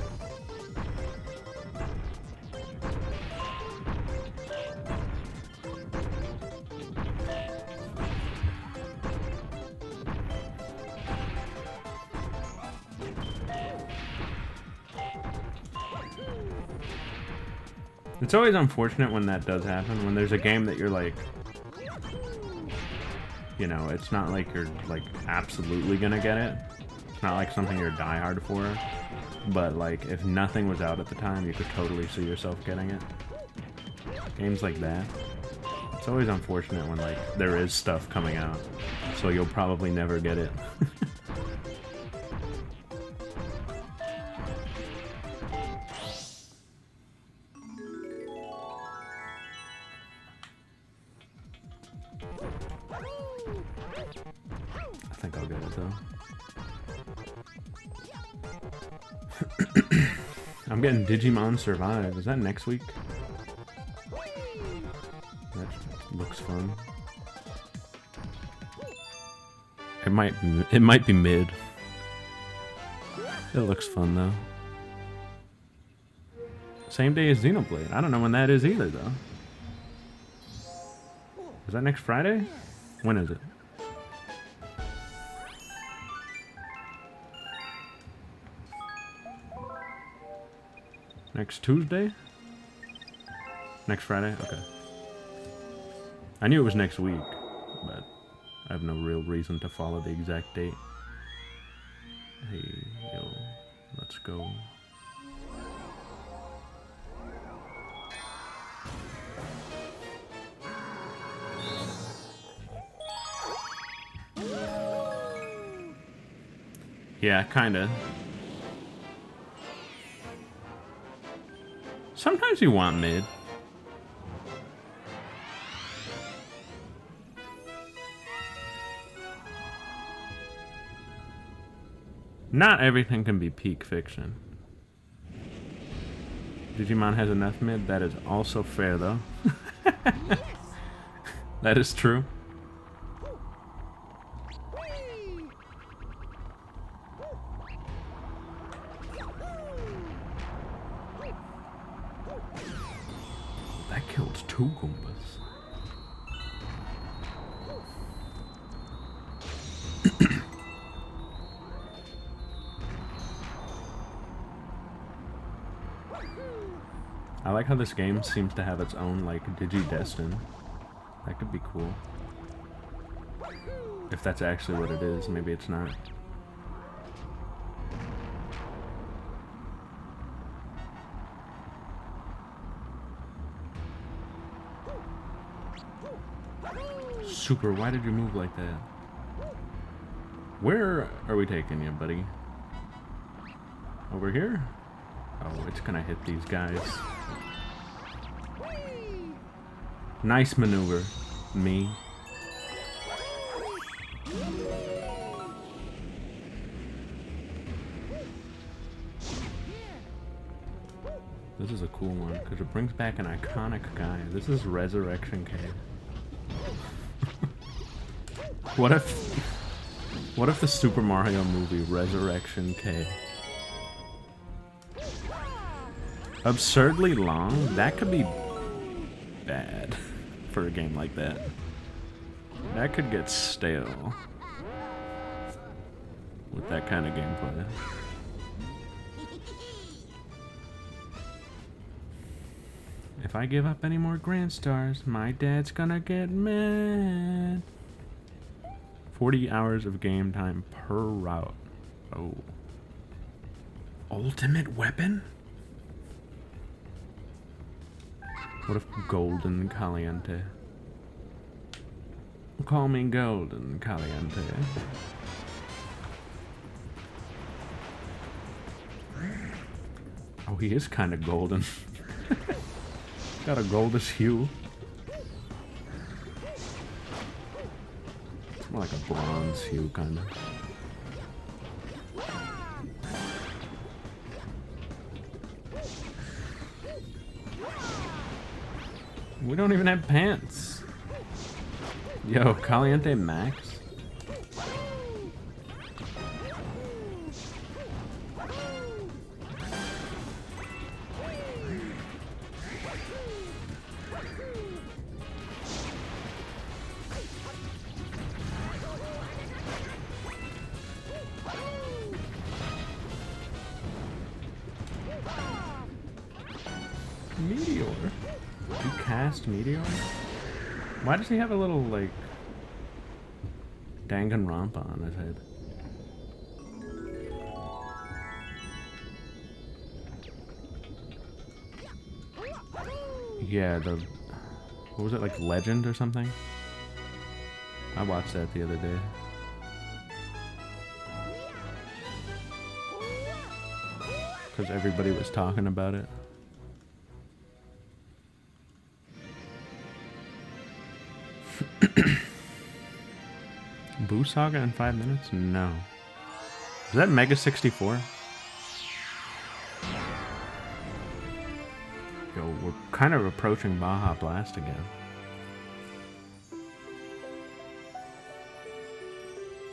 It's always unfortunate when that does happen, when there's a game that you're like, you know, it's not like you're like absolutely gonna get it. It's not like something you're diehard for, but like if nothing was out at the time, you could totally see yourself getting it. Games like that. It's always unfortunate when like there is stuff coming out, so you'll probably never get it. I think I'll get it though. I'm getting Digimon Survive. Is that next week? That looks fun. It might be mid. It looks fun though. Same day as Xenoblade. I don't know when that is either though. Is that next Friday? When is it? Next Tuesday? Next Friday? Okay. I knew it was next week, but I have no real reason to follow the exact date. Hey, yo, let's go. Yeah, kinda. Sometimes you want mid. Not everything can be peak fiction. Digimon has enough mid. That is also fair, though. That is true. That killed 2 Goombas. I like how this game seems to have its own, like, Digidestin. That could be cool. If that's actually what it is, maybe it's not. Super, why did you move like that? Where are we taking you, buddy? Over here? Oh, it's gonna hit these guys. Nice maneuver, me. This is a cool one, because it brings back an iconic guy. This is Resurrection Cave. What if the Super Mario movie Resurrection Cave? Absurdly long? That could be bad for a game like that. That could get stale with that kind of gameplay. If I give up any more Grand Stars, my dad's gonna get mad. 40 hours of game time per route. Oh. Ultimate weapon? What if Golden Caliente? Call me Golden Caliente. Oh, he is kind of golden. Got a goldish hue. It's more like a bronze hue, kind of. We don't even have pants. Yo, Caliente Max? Meteor? You cast Meteor? Why does he have a little, like, Danganronpa on his head? Yeah, the... What was it, like Legend or something? I watched that the other day. Because everybody was talking about it. Boo Saga in 5 minutes? No. Is that Mega 64? Yo, we're kind of approaching Baja Blast again.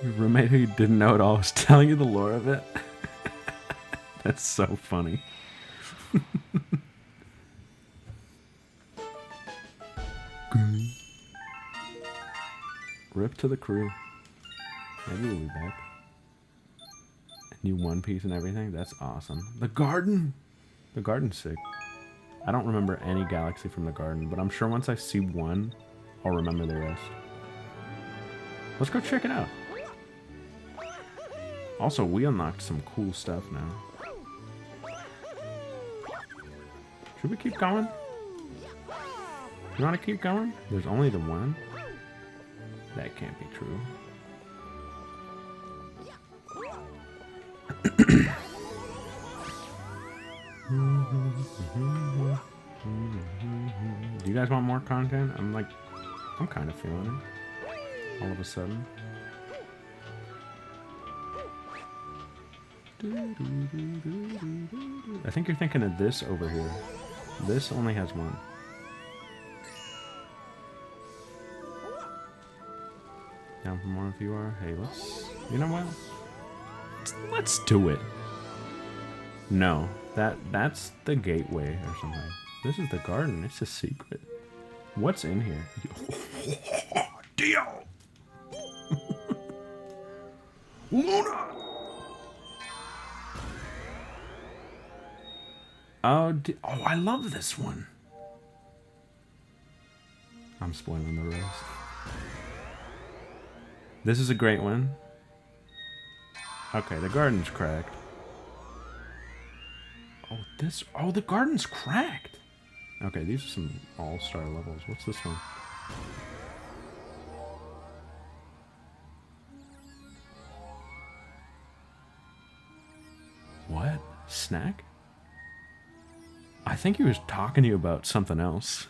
Your roommate who you didn't know at all was telling you the lore of it? That's so funny. Rip to the crew. Maybe we'll be back. New One Piece and everything? That's awesome. The garden! The garden's sick. I don't remember any galaxy from the garden, but I'm sure once I see one, I'll remember the rest. Let's go check it out. Also, we unlocked some cool stuff now. Should we keep going? You want to keep going? There's only the one? That can't be true. Do you guys want more content? I'm kind of feeling it. All of a sudden. I think you're thinking of this over here. This only has one. Down for more if you are. Hey, you know what? Let's do it. No, that's the gateway or something. This is the garden. It's a secret. What's in here? Dio! Luna! Oh, I love this one. I'm spoiling the rose. This is a great one. Okay, the garden's cracked. Oh, the garden's cracked. Okay, these are some all-star levels. What's this one? What? Snack? I think he was talking to you about something else.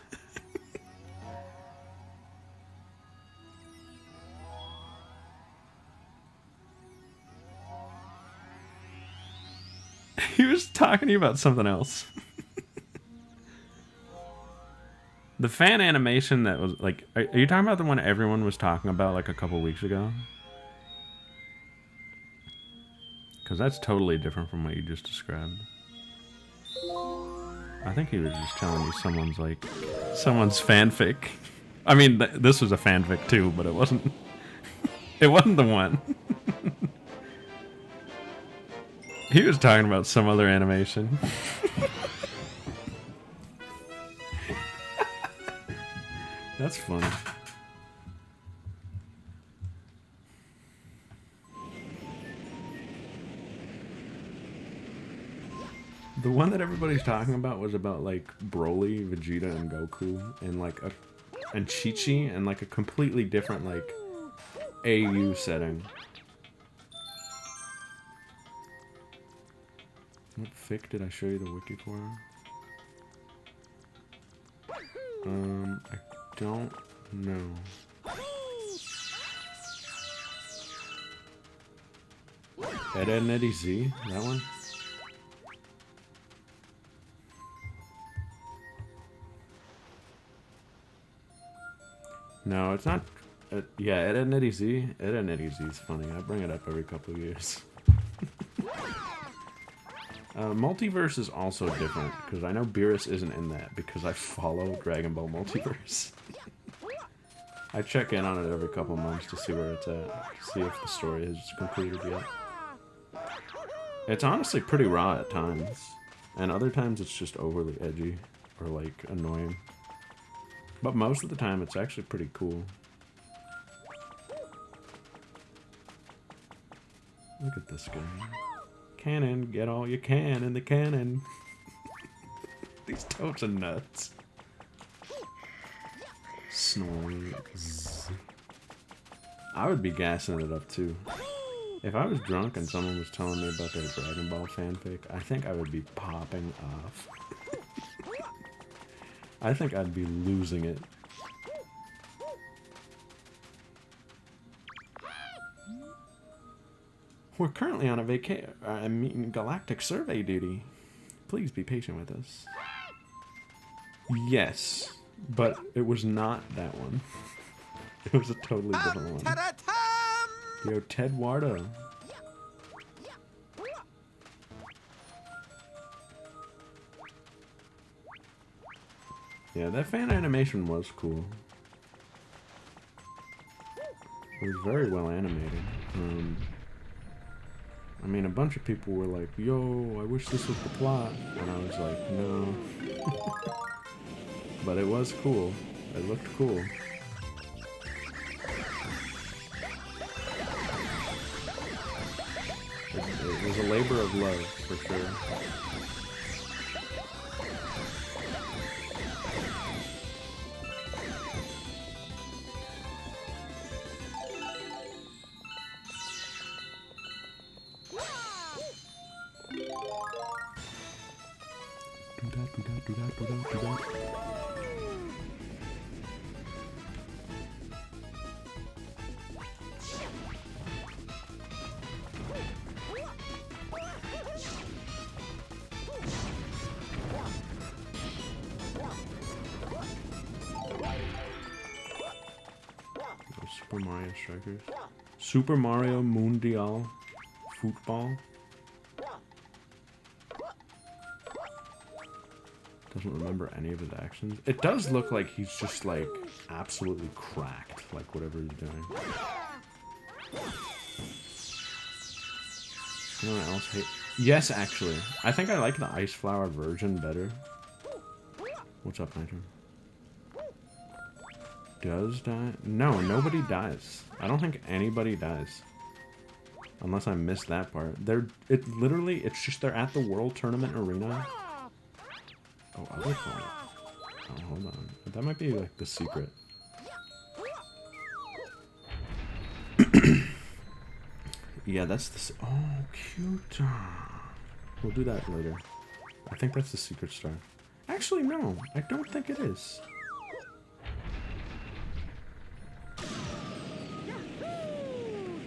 He was talking to you about something else. The fan animation that was like... Are you talking about the one everyone was talking about like a couple weeks ago? Because that's totally different from what you just described. I think he was just telling you someone's like... Someone's fanfic. I mean, this was a fanfic too, but it wasn't... It wasn't the one. He was talking about some other animation. That's funny. The one that everybody's talking about was about like Broly, Vegeta, and Goku, and like and Chi-Chi, and like a completely different like AU setting. What fic did I show you the wiki for? I don't know. Ed, Edd n Eddy Z? That one? No, it's not. Yeah, Ed, Edd n Eddy Z. Ed, Edd n Eddy Z is funny. I bring it up every couple of years. Multiverse is also different, because I know Beerus isn't in that, because I follow Dragon Ball Multiverse. I check in on it every couple months to see where it's at, see if the story is completed yet. It's honestly pretty raw at times, and other times it's just overly edgy, or like annoying. But most of the time it's actually pretty cool. Look at this guy. Cannon, get all you can in the cannon. These toads are nuts. Snores. I would be gassing it up too. If I was drunk and someone was telling me about their Dragon Ball fanfic, I think I would be popping off. I think I'd be losing it. We're currently on a galactic survey duty. Please be patient with us. Yes, but it was not that one. It was a totally different one. Yo, Ted Wardo. Yeah, that fan animation was cool. It was very well animated. I mean, a bunch of people were like, yo, I wish this was the plot. And I was like, no. But it was cool. It looked cool. It was a labor of love, for sure. Super Mario Strikers. Super Mario Mundial Football. Doesn't remember any of his actions. It does look like he's just like absolutely cracked, like whatever he's doing. Anyone else hate? Yes, actually. I think I like the Ice Flower version better. What's up, Nitro? Does die? No, nobody dies. I don't think anybody dies. Unless I missed that part. It's just they're at the World Tournament Arena. Oh, other part. Oh, hold on. That might be like the secret. Yeah, that's the... Oh, cute. We'll do that later. I think that's the secret star. Actually, no. I don't think it is.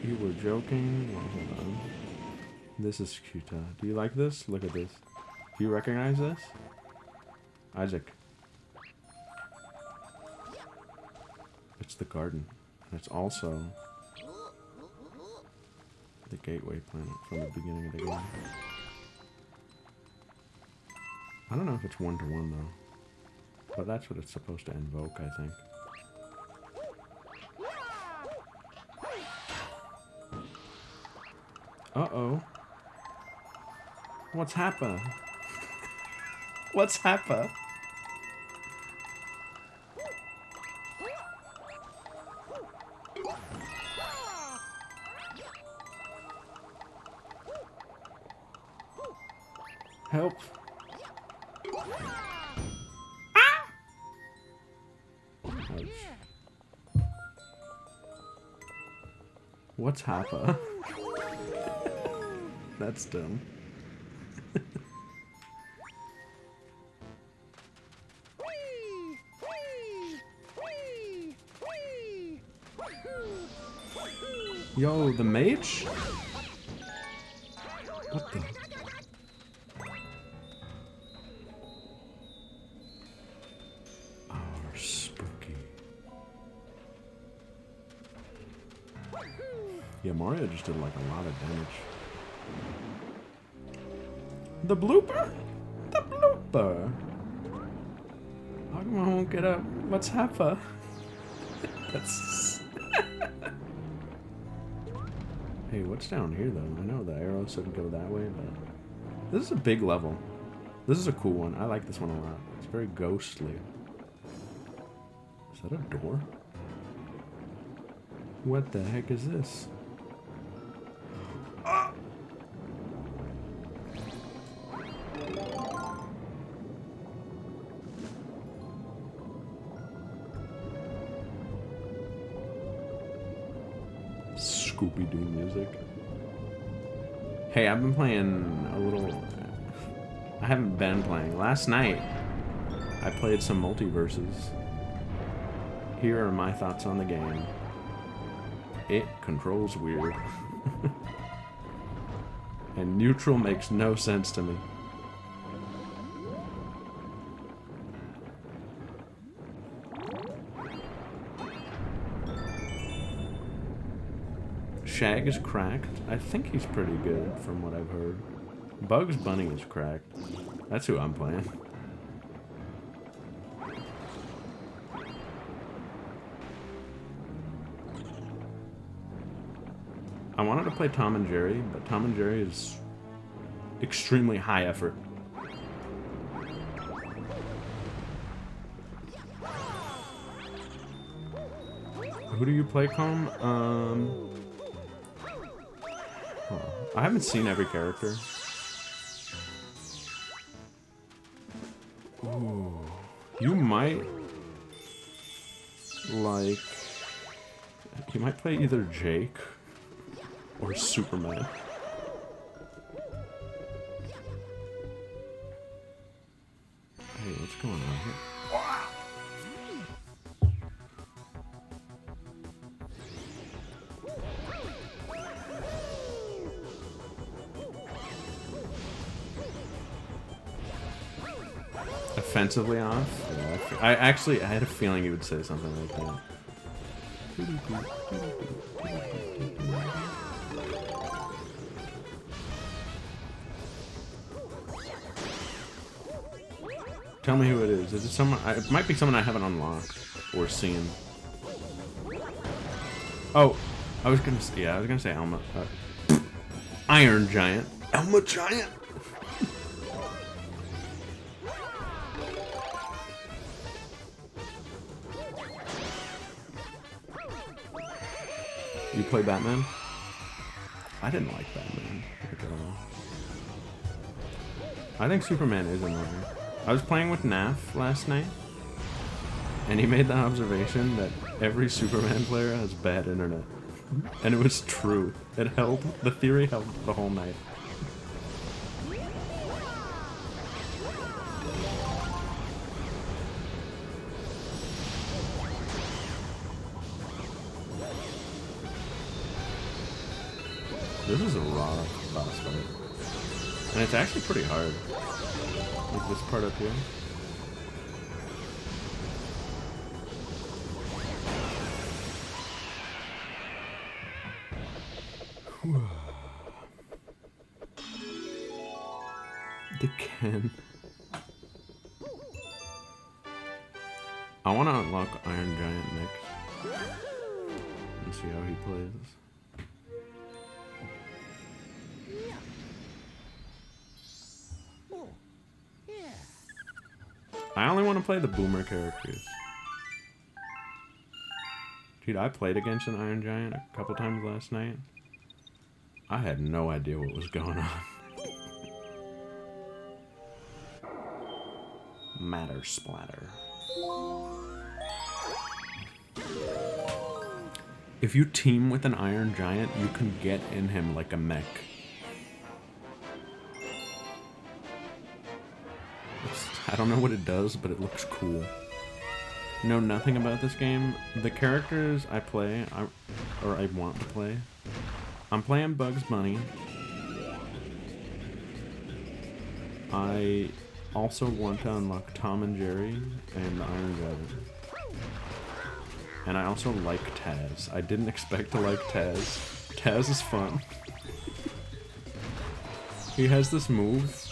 You were joking? Well, hold on. This is cute. Do you like this? Look at this. Do you recognize this? Isaac. It's the garden. And it's also the gateway planet from the beginning of the game. I don't know if it's one-to-one though. But that's what it's supposed to invoke, I think. Uh-oh. What's happened? What's happened? Help. Ah! What's happened? That's dumb. Yo, the mage? What the? Oh, spooky. Yeah, Mario just did like a lot of damage. The blooper? The blooper. How come I won't get up? What's happened? That's... Hey, what's down here though? I know the arrow said go that way, but... This is a big level. This is a cool one. I like this one a lot. It's very ghostly. Is that a door? What the heck is this? Scooby-Doo music. Hey, I've been playing a little... I haven't been playing. Last night, I played some Multiverses. Here are my thoughts on the game. It controls weird. And neutral makes no sense to me. Shag is cracked. I think he's pretty good from what I've heard. Bugs Bunny is cracked. That's who I'm playing. I wanted to play Tom and Jerry, but Tom and Jerry is extremely high effort. Who do you play, Calm? I haven't seen every character. Ooh. You might like... You might play either Jake or Superman. Hey, what's going on here? Offensively off? Yeah, I had a feeling you would say something like that. Tell me who it is. Is it someone? It might be someone I haven't unlocked or seen. Oh, I was gonna say Alma. Iron Giant. Elma Giant? You play Batman? I didn't like Batman at all. I think Superman is annoying. I was playing with Naf last night, and he made the observation that every Superman player has bad internet. And it was true. It held, the theory held the whole night. This is a raw boss fight. And it's actually pretty hard. Like this part up here. The Ken. I want to unlock Iron Giant next. And see how he plays. I only want to play the boomer characters. Dude, I played against an Iron Giant a couple times last night. I had no idea what was going on. Matter splatter. If you team with an Iron Giant, you can get in him like a mech. I don't know what it does, but it looks cool. Know nothing about this game. The characters I play, or I want to play, I'm playing Bugs Bunny. I also want to unlock Tom and Jerry and the Iron Giant. And I also like Taz. I didn't expect to like Taz. Taz is fun. He has this move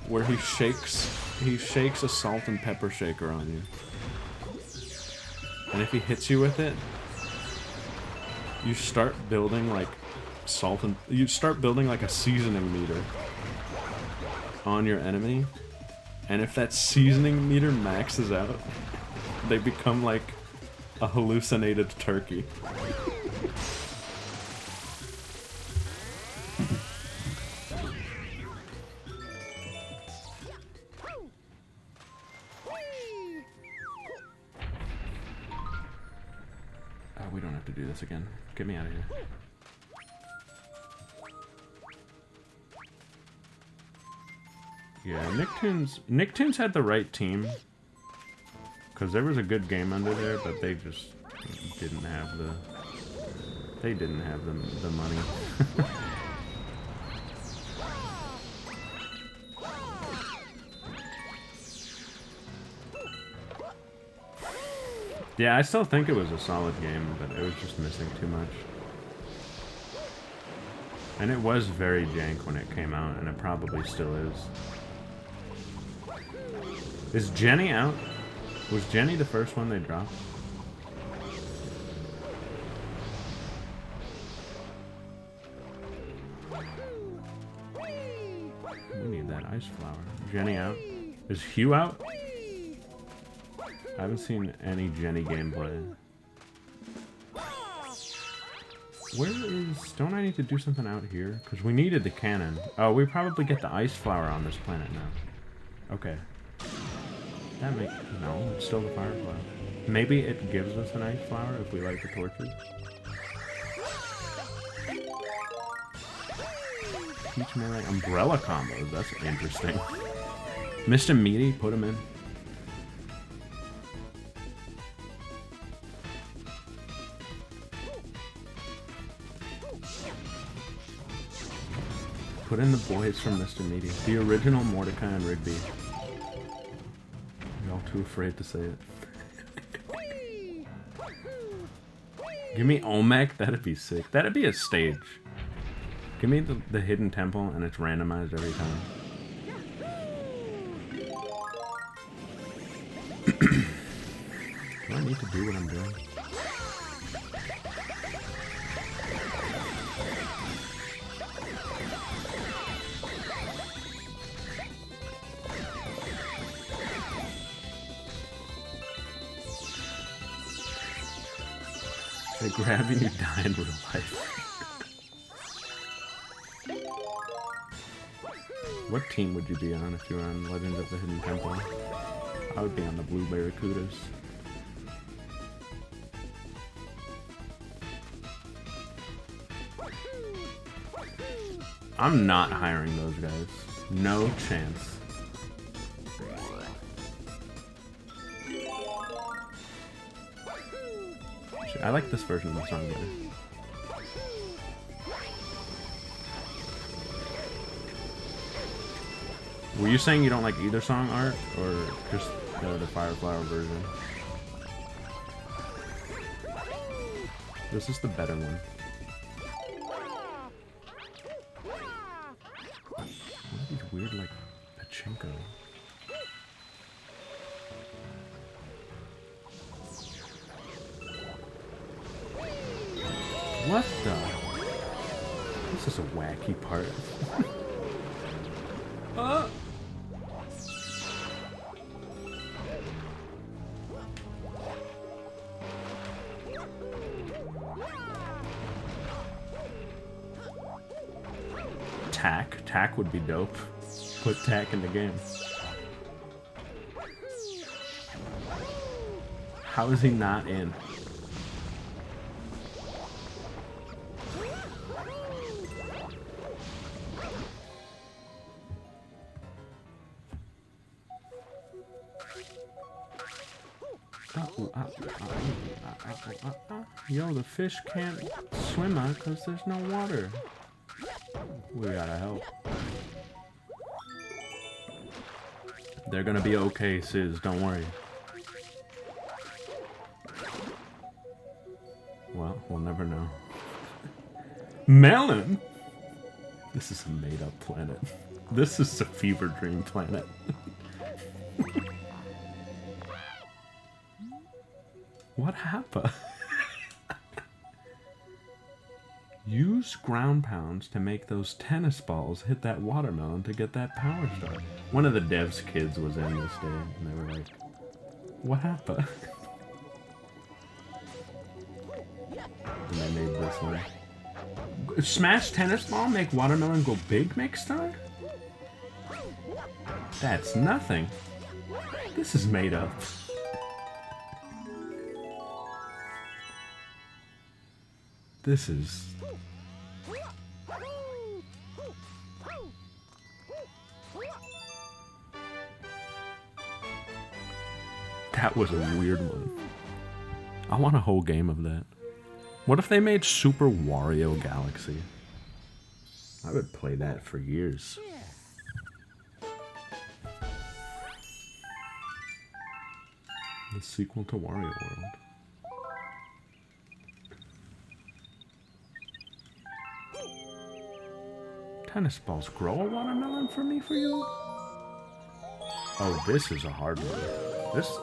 where he shakes a salt and pepper shaker on you. And if he hits you with it, you start building like a seasoning meter on your enemy. And if that seasoning meter maxes out, they become like a hallucinated turkey. We don't have to do this again. Get me out of here. Yeah, Nicktoons had the right team. Because there was a good game under there, but they just didn't have the... They didn't have the money. Yeah, I still think it was a solid game, but it was just missing too much. And it was very jank when it came out, and it probably still is. Is Jenny out? Was Jenny the first one they dropped? We need that ice flower. Jenny out? Is Hugh out? I haven't seen any Jenny gameplay. Where is... Don't I need to do something out here? Because we needed the cannon. Oh, we probably get the ice flower on this planet now. Okay. That makes... No, it's still the fire flower. Maybe it gives us an ice flower if we light the torches. Peach melee umbrella combos. That's interesting. Mr. Meaty, put him in. Put in the boys from Mr. Meaty. The original Mordecai and Rigby. You're all too afraid to say it. Give me Olmec, that'd be sick. That'd be a stage. Give me the hidden temple and it's randomized every time. Do I need to do what I'm doing? They grab you and you die in real life. What team would you be on if you were on Legend of the Hidden Temple? I would be on the Blue Barracudas. I'm not hiring those guys. No chance. I like this version of the song better. Were you saying you don't like either song art, or just the Fireflower version? This is the better one. What are these weird, like, pachinko? What the? This is a wacky part. Tack would be dope. Put Tack in the game. How is he not in? Yo, the fish can't swim out because there's no water. We gotta help. They're gonna be okay, Sis, don't worry. Well, we'll never know. Melon? This is a made-up planet. This is a fever dream planet. What happened? Use ground pounds to make those tennis balls hit that watermelon to get that power star. One of the devs' kids was in this day, and they were like, what happened? And they made this one. Smash tennis ball, make watermelon go big, make star? That's nothing. This is made up. This is... That was a weird one. I want a whole game of that. What if they made Super Wario Galaxy? I would play that for years. The sequel to Wario World. Tennis balls grow a watermelon for me for you? Oh, this is a hard one.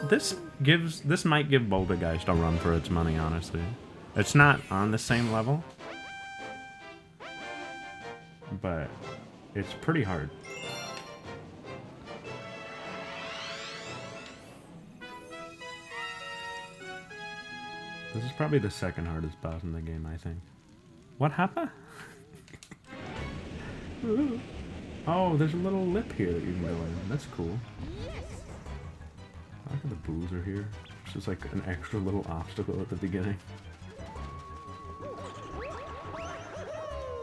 This might give Bouldergeist a run for its money, honestly. It's not on the same level, but it's pretty hard. This is probably the second hardest boss in the game, I think. What happened? Oh, there's a little lip here that you can go in. That's cool. I like how the boos are here. It's just like an extra little obstacle at the beginning.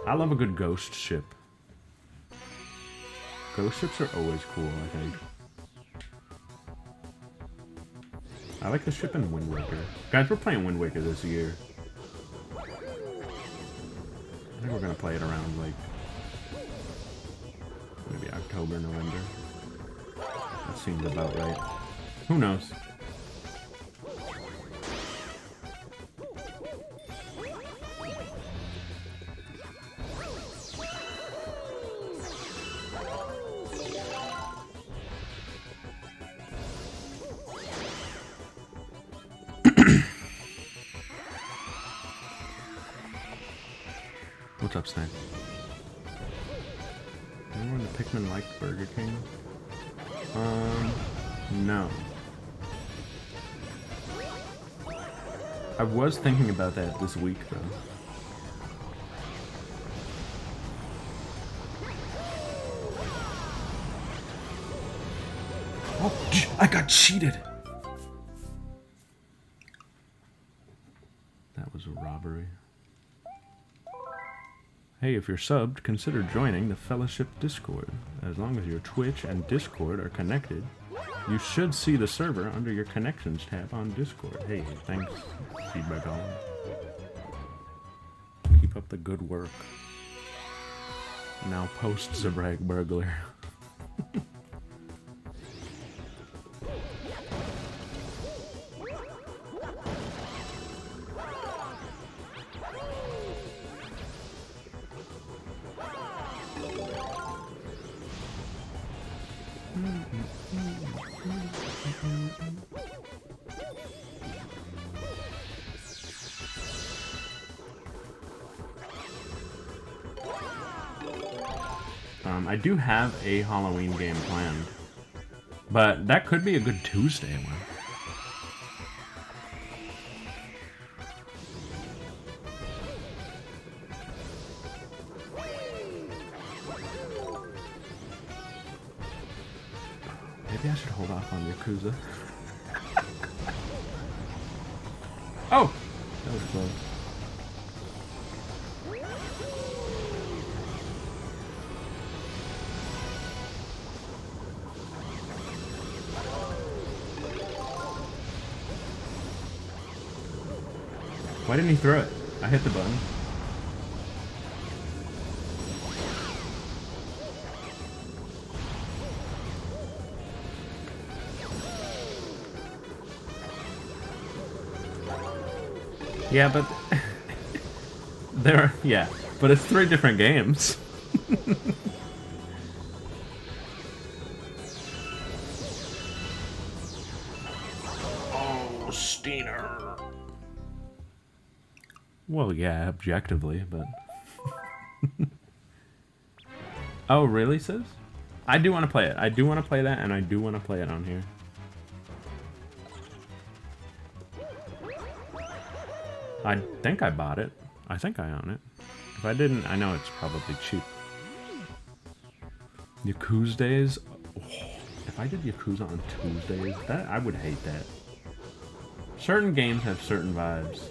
I love a good ghost ship. Ghost ships are always cool, I think. I like the ship in Wind Waker. Guys, we're playing Wind Waker this year. I think we're gonna play it around, like, maybe October, November. That seems about right. Who knows? What's up, Snake? Remember when the Pikmin liked Burger King? No. I was thinking about that this week, though. Oh, I got cheated! That was a robbery. Hey, if you're subbed, consider joining the Fellowship Discord. As long as your Twitch and Discord are connected, you should see the server under your Connections tab on Discord. Hey, thanks, Feedback. Keep up the good work. Now post Zabrag Burglar. I do have a Halloween game planned, but that could be a good Tuesday one. Maybe I should hold off on Yakuza. Oh! That was close. Why didn't he throw it? I hit the button. Yeah, but but it's 3 different games. Oh, Steiner. Well, yeah, objectively, but... Oh, really, sis? I do want to play it. I do want to play that, and I do want to play it on here. I think I bought it. I think I own it. If I didn't, I know it's probably cheap. Yakuza days? Oh, if I did Yakuza on Tuesdays, I would hate that. Certain games have certain vibes.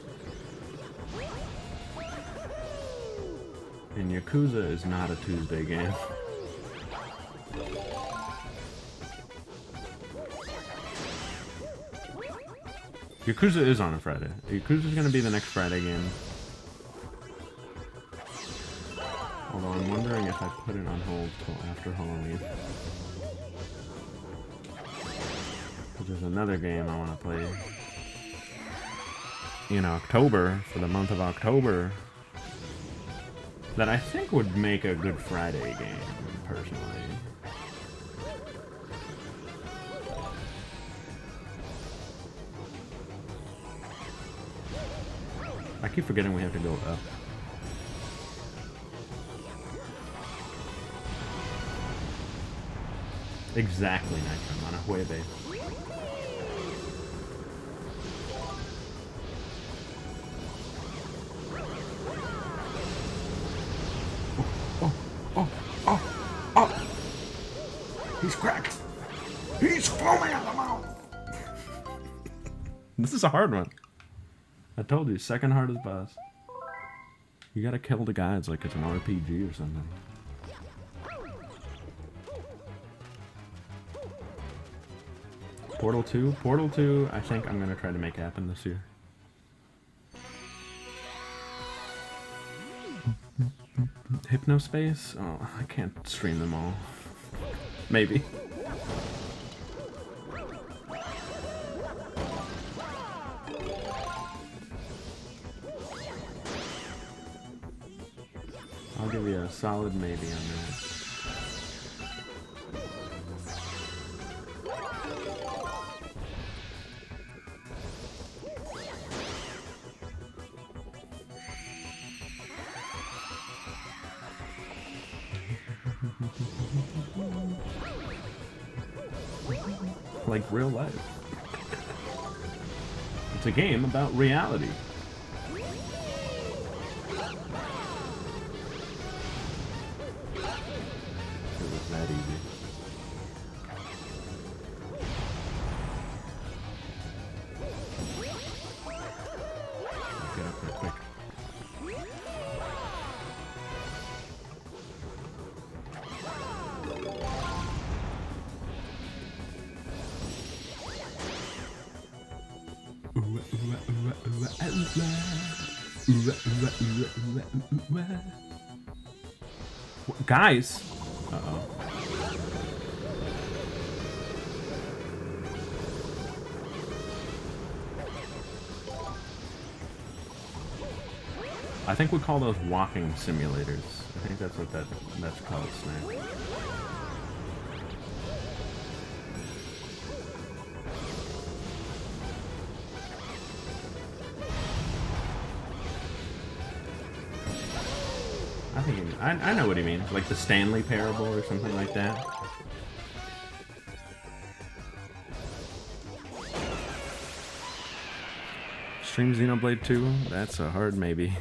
And Yakuza is not a Tuesday game. Yakuza is on a Friday. Yakuza is going to be the next Friday game. Although I'm wondering if I put it on hold till after Halloween. Because there's another game I want to play in October, for the month of October, that I think would make a good Friday game, personally. I keep forgetting we have to go up. Exactly, Nitro, on a Hueve. Oh! He's cracked! He's foaming at the mouth! This is a hard one. I told you, second hardest boss. You gotta kill the guys like it's an RPG or something. Portal 2? Portal 2, I think I'm gonna try to make happen this year. Hypnospace? Oh, I can't stream them all. Maybe. I'll give you a solid maybe on that. Like real life. It's a game about reality. It was that easy. Get up there quick. Guys! Uh-oh. I think we call those walking simulators. I think that's what that's called, Snake. I know what he means, like the Stanley Parable or something like that. Stream Xenoblade 2? That's a hard maybe.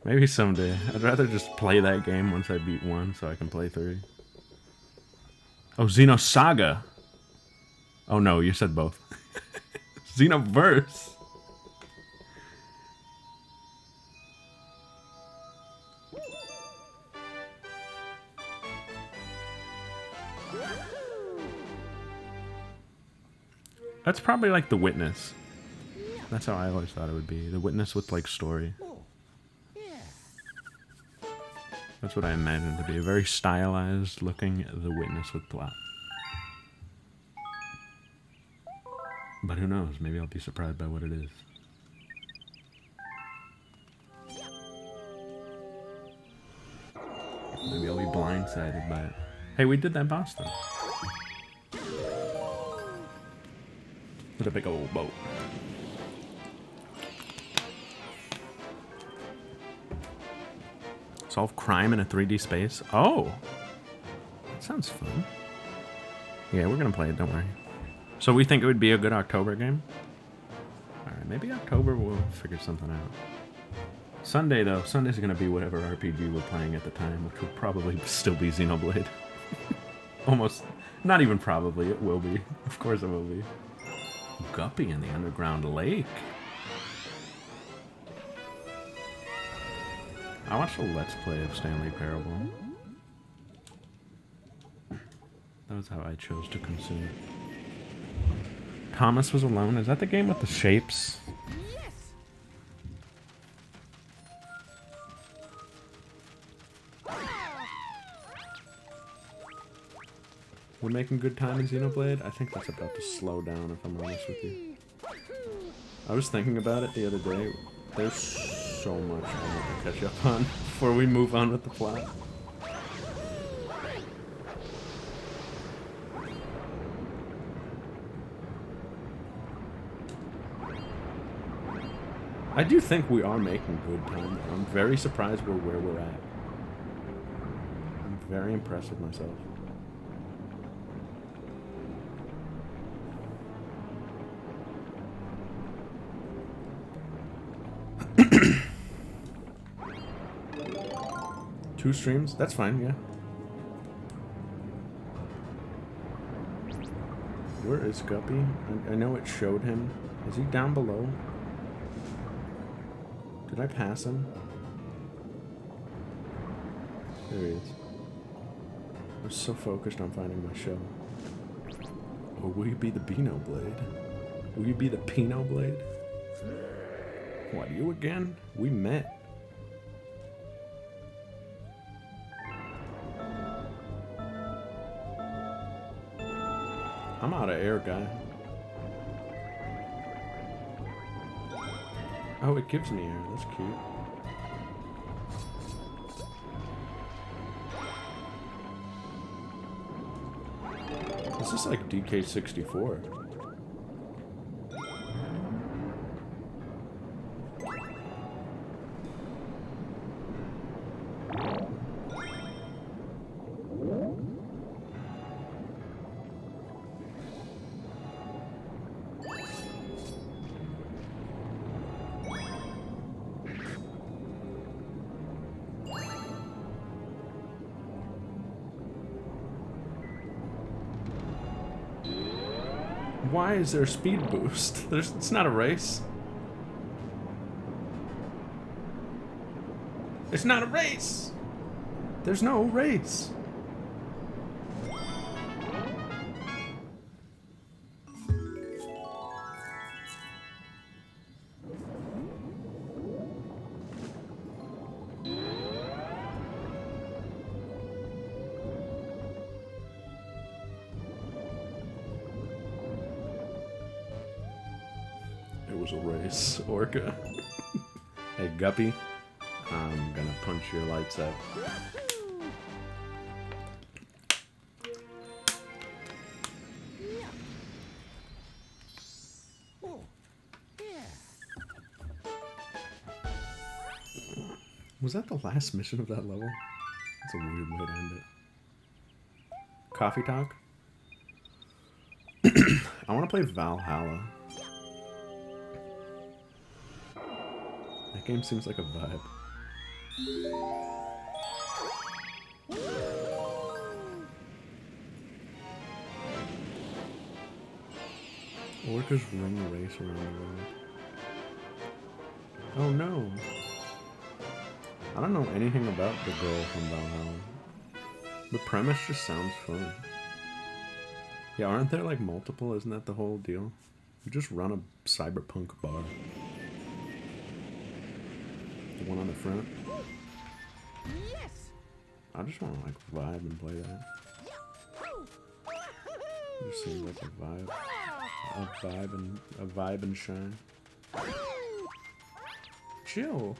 Maybe someday. I'd rather just play that game once I beat 1 so I can play 3. Oh, Xenosaga! Oh no, you said both. Xenoverse! That's probably like The Witness. That's how I always thought it would be. The Witness with, like, story. That's what I imagined to be. A very stylized looking The Witness with plot. But who knows? Maybe I'll be surprised by what it is. Maybe I'll be blindsided by it. Hey, we did that boss though. With a big old boat. Solve crime in a 3D space? Oh! That sounds fun. Yeah, we're gonna play it, don't worry. So we think it would be a good October game? Alright, maybe October we'll figure something out. Sunday, though. Sunday's gonna be whatever RPG we're playing at the time, which will probably still be Xenoblade. Almost. Not even probably, it will be. Of course it will be. Guppy in the underground lake. I watched a Let's Play of Stanley Parable. That was how I chose to consume. Thomas Was Alone. Is that the game with the shapes? Yes. We're making good time in Xenoblade? I think that's about to slow down, if I'm honest with you. I was thinking about it the other day. There's so much I want to catch up on before we move on with the plot. I do think we are making good time. I'm very surprised we're where we're at. I'm very impressed with myself. Two streams? That's fine, yeah. Where is Guppy? I know it showed him. Is he down below? Did I pass him? There he is. I was so focused on finding my show. Or will you be the Beano Blade? Will you be the Pinot Blade? What, you again? We met. I'm out of air, guy. Oh, it gives me air. That's cute. This is like DK64. Why is there a speed boost? It's not a race. It's not a race! There's no race. It was a race, Orca. Hey, Guppy. I'm gonna punch your lights out. Was that the last mission of that level? That's a weird way to end it. Coffee talk? I want to play Valhalla. That game seems like a vibe. Orcas run the race around the world. Oh no. I don't know anything about the girl from Valhalla. The premise just sounds fun. Yeah, aren't there like multiple? Isn't that the whole deal? You just run a cyberpunk bar. The one on the front? Yes. I just want to like vibe and play that. It just seems like a vibe. A vibe and shine. Chill.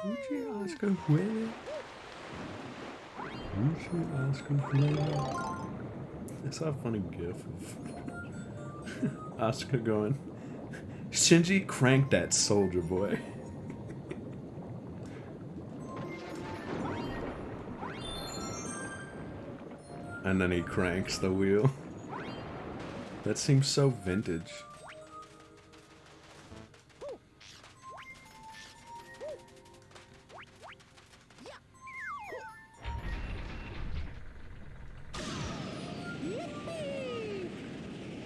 Would you ask her where? Would you ask her where? I saw a funny gif of Asuka going, Shinji, crank that soldier boy. And then he cranks the wheel. That seems so vintage.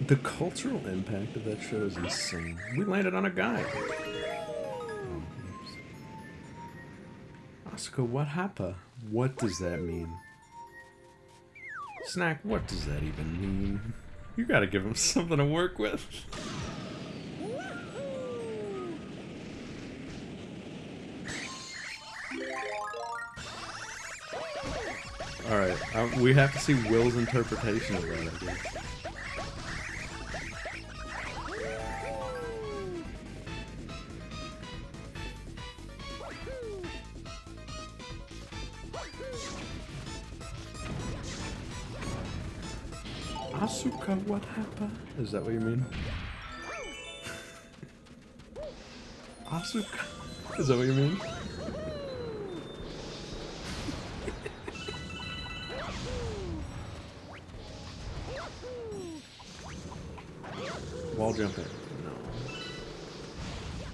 The cultural impact of that show is insane. We landed on a guy. Oh, Asuka, what happened? What does that mean? Snack, what does that even mean? You gotta give him something to work with. Alright, we have to see Will's interpretation of that, I guess. Asuka, what happened? Is that what you mean? Asuka? Is that what you mean? Wall jump it. No.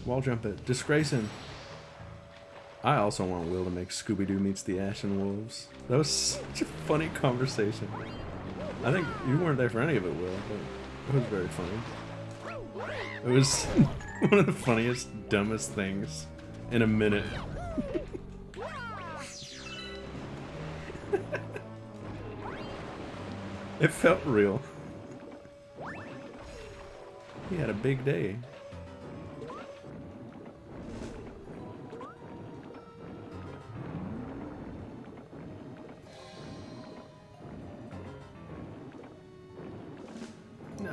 Wall jump it. Disgrace him. I also want Will to make Scooby-Doo meets the Ashen Wolves. That was such a funny conversation. I think you weren't there for any of it, Will, but it was very funny. It was one of the funniest, dumbest things in a minute. It felt real. He had a big day.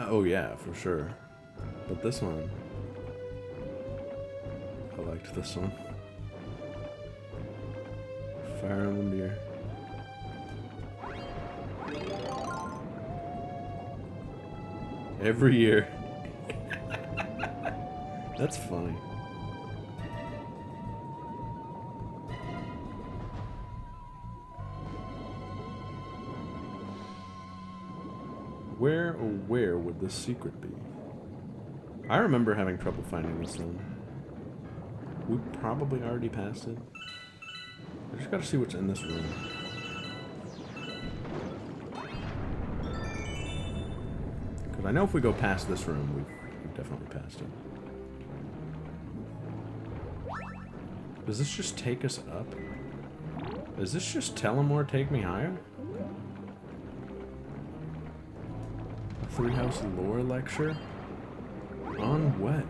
Oh yeah, for sure. But this one, I liked this one. Fire Emblem beer. Every year. That's funny. Where would the secret be? I remember having trouble finding this one. We probably already passed it. I just gotta see what's in this room. I know if we go past this room, we've definitely passed it. Does this just take us up? Does this just Telemore take me higher? A Three House lore lecture? On what?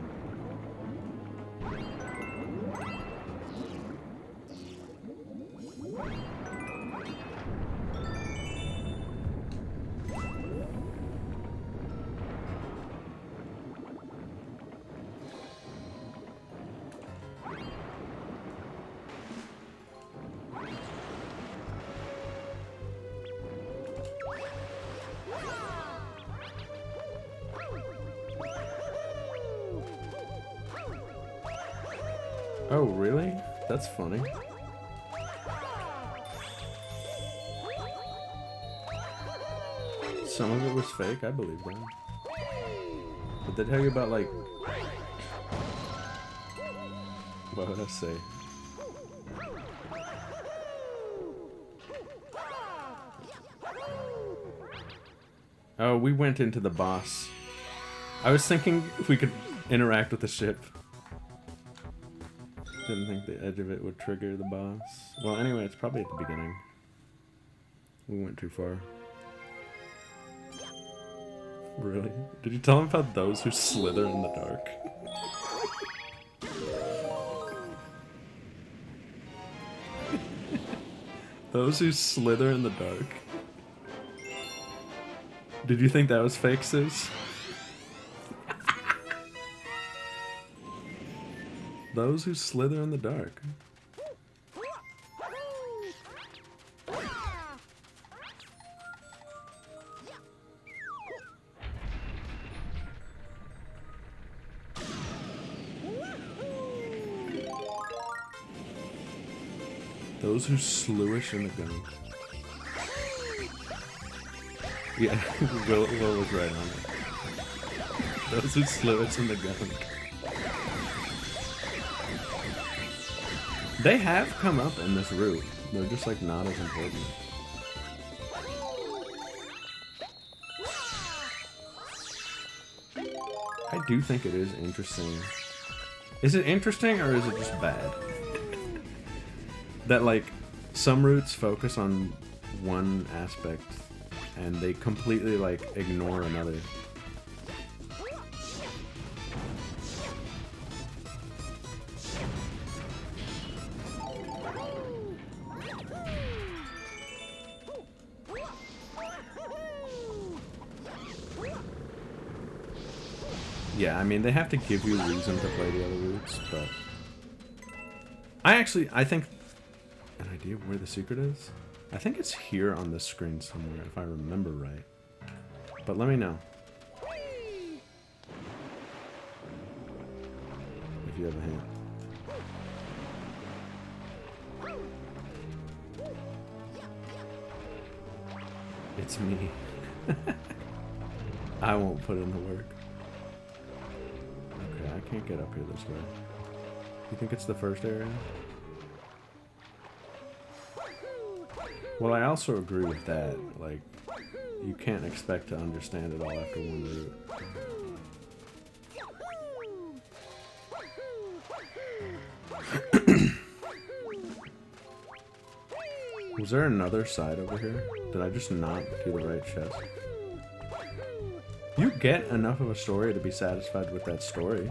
Oh, really? That's funny. Some of it was fake, I believe that. But they tell you about, like... What would I say? Oh, we went into the boss. I was thinking if we could interact with the ship. Didn't think the edge of it would trigger the boss. Well, anyway, it's probably at the beginning. We went too far. Really? Did you tell him about those who slither in the dark? Those who slither in the dark. Did you think that was fake, Sis? Those who slither in the dark. Those who sluish in the gunk. Yeah, Will was right on it. Those who sluish in the gunk. They have come up in this route. They're just like not as important. I do think it is interesting. Is it interesting or is it just bad? That like some routes focus on one aspect and they completely like ignore another. Yeah, I mean, they have to give you a reason to play the other routes, but... I think... An idea of where the secret is? I think it's here on this screen somewhere, if I remember right. But let me know. If you have a hint. It's me. I won't put in the work. Okay, I can't get up here this way. You think it's the first area? Well, I also agree with that. Like, you can't expect to understand it all after one route. Was there another side over here? Did I just not do the right chest? You get enough of a story to be satisfied with that story.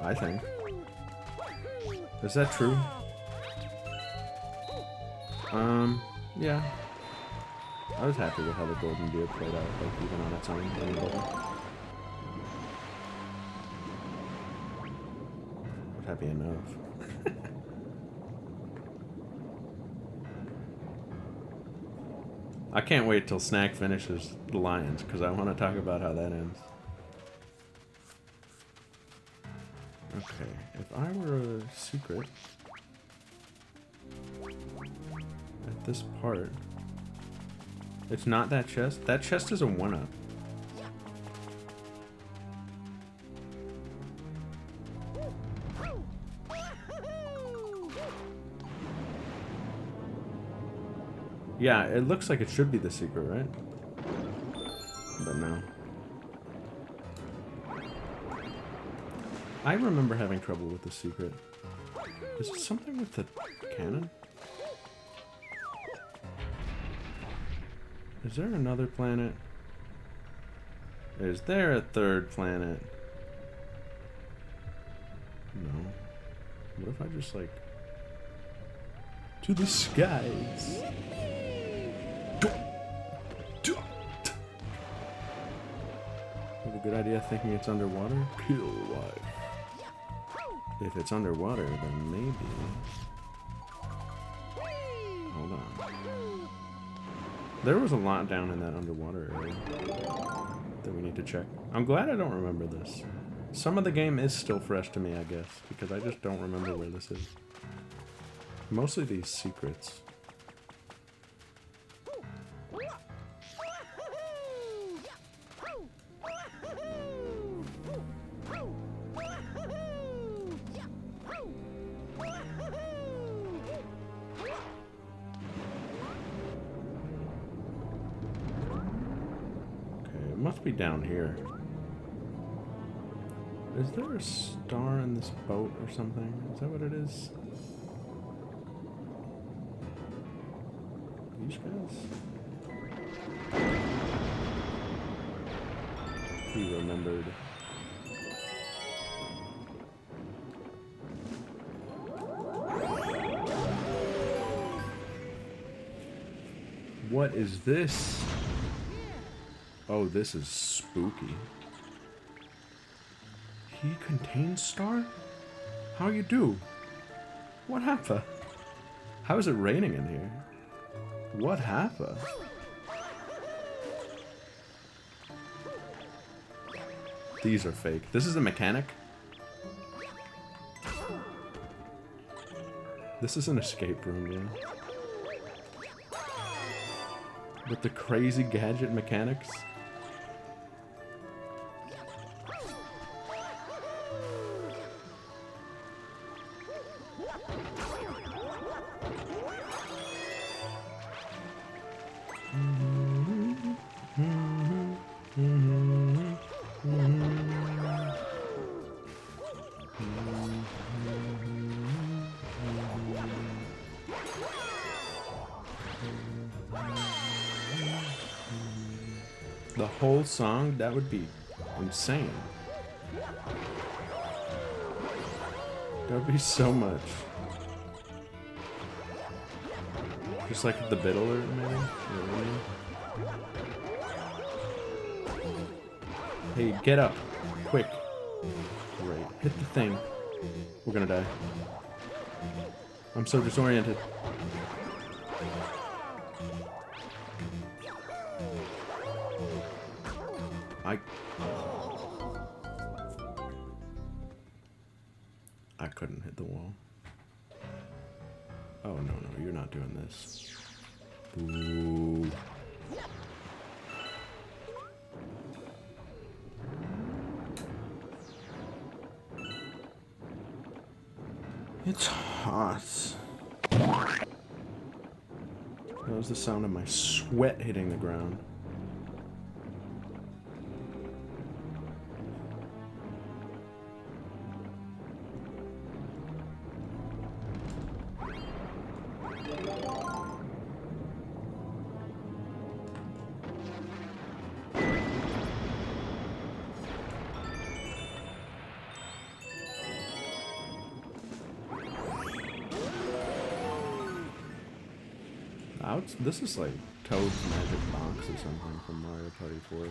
I think. Is that true? Yeah. I was happy with how the Golden Deer played out, like, even on its own. I was happy enough. I can't wait till Snack finishes the Lions, because I want to talk about how that ends. Okay, if I were a secret at this part, it's not that chest. That chest is a 1-up. Yeah, it looks like it should be the secret, right? But no. I remember having trouble with the secret. Is it something with the cannon? Is there another planet? Is there a third planet? No. What if I just, like... to the skies? Have a good idea thinking it's underwater? Kill wife. If it's underwater, then maybe... Hold on. There was a lot down in that underwater area that we need to check. I'm glad I don't remember this. Some of the game is still fresh to me, I guess, because I just don't remember where this is. Mostly these secrets. Must be down here. Is there a star in this boat or something? Is that what it is? These guys? He remembered. What is this? Oh, this is spooky. He contains star? How you do? What happened? How is it raining in here? What happened? These are fake. This is a mechanic? This is an escape room, yeah. With the crazy gadget mechanics? The whole song? That would be insane. That would be so much. Just like the bit alert, maybe? You know what I mean? Hey, get up. Quick. Great. Hit the thing. We're gonna die. I'm so disoriented. I couldn't hit the wall. Oh, no, you're not doing this. Boo. It's hot. That was the sound of my sweat hitting the ground. This is like Toad's Magic Box or something from Mario Party 4.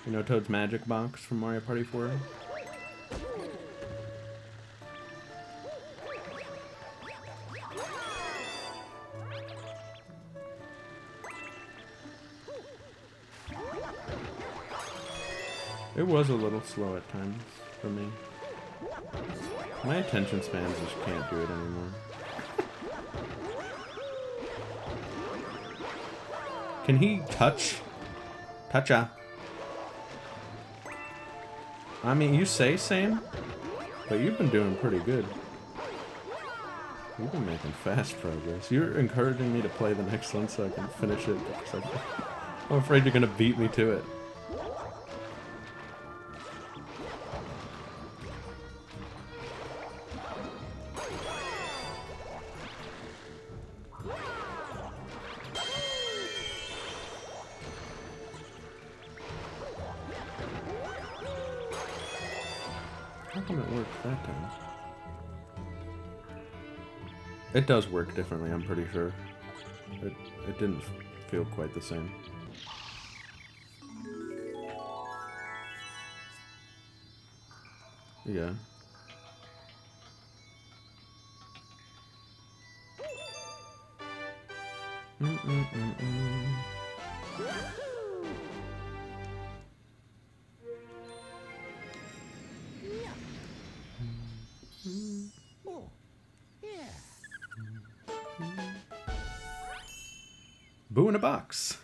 You know Toad's Magic Box from Mario Party 4? It was a little slow at times for me. My attention spans just can't do it anymore. Can he touch? Toucha. I mean, you say same, but you've been doing pretty good. We've been making fast progress. You're encouraging me to play the next one so I can finish it. Because I'm afraid you're gonna beat me to it. How come it worked that time? It does work differently, I'm pretty sure. It didn't feel quite the same. Yeah. Boo in a box.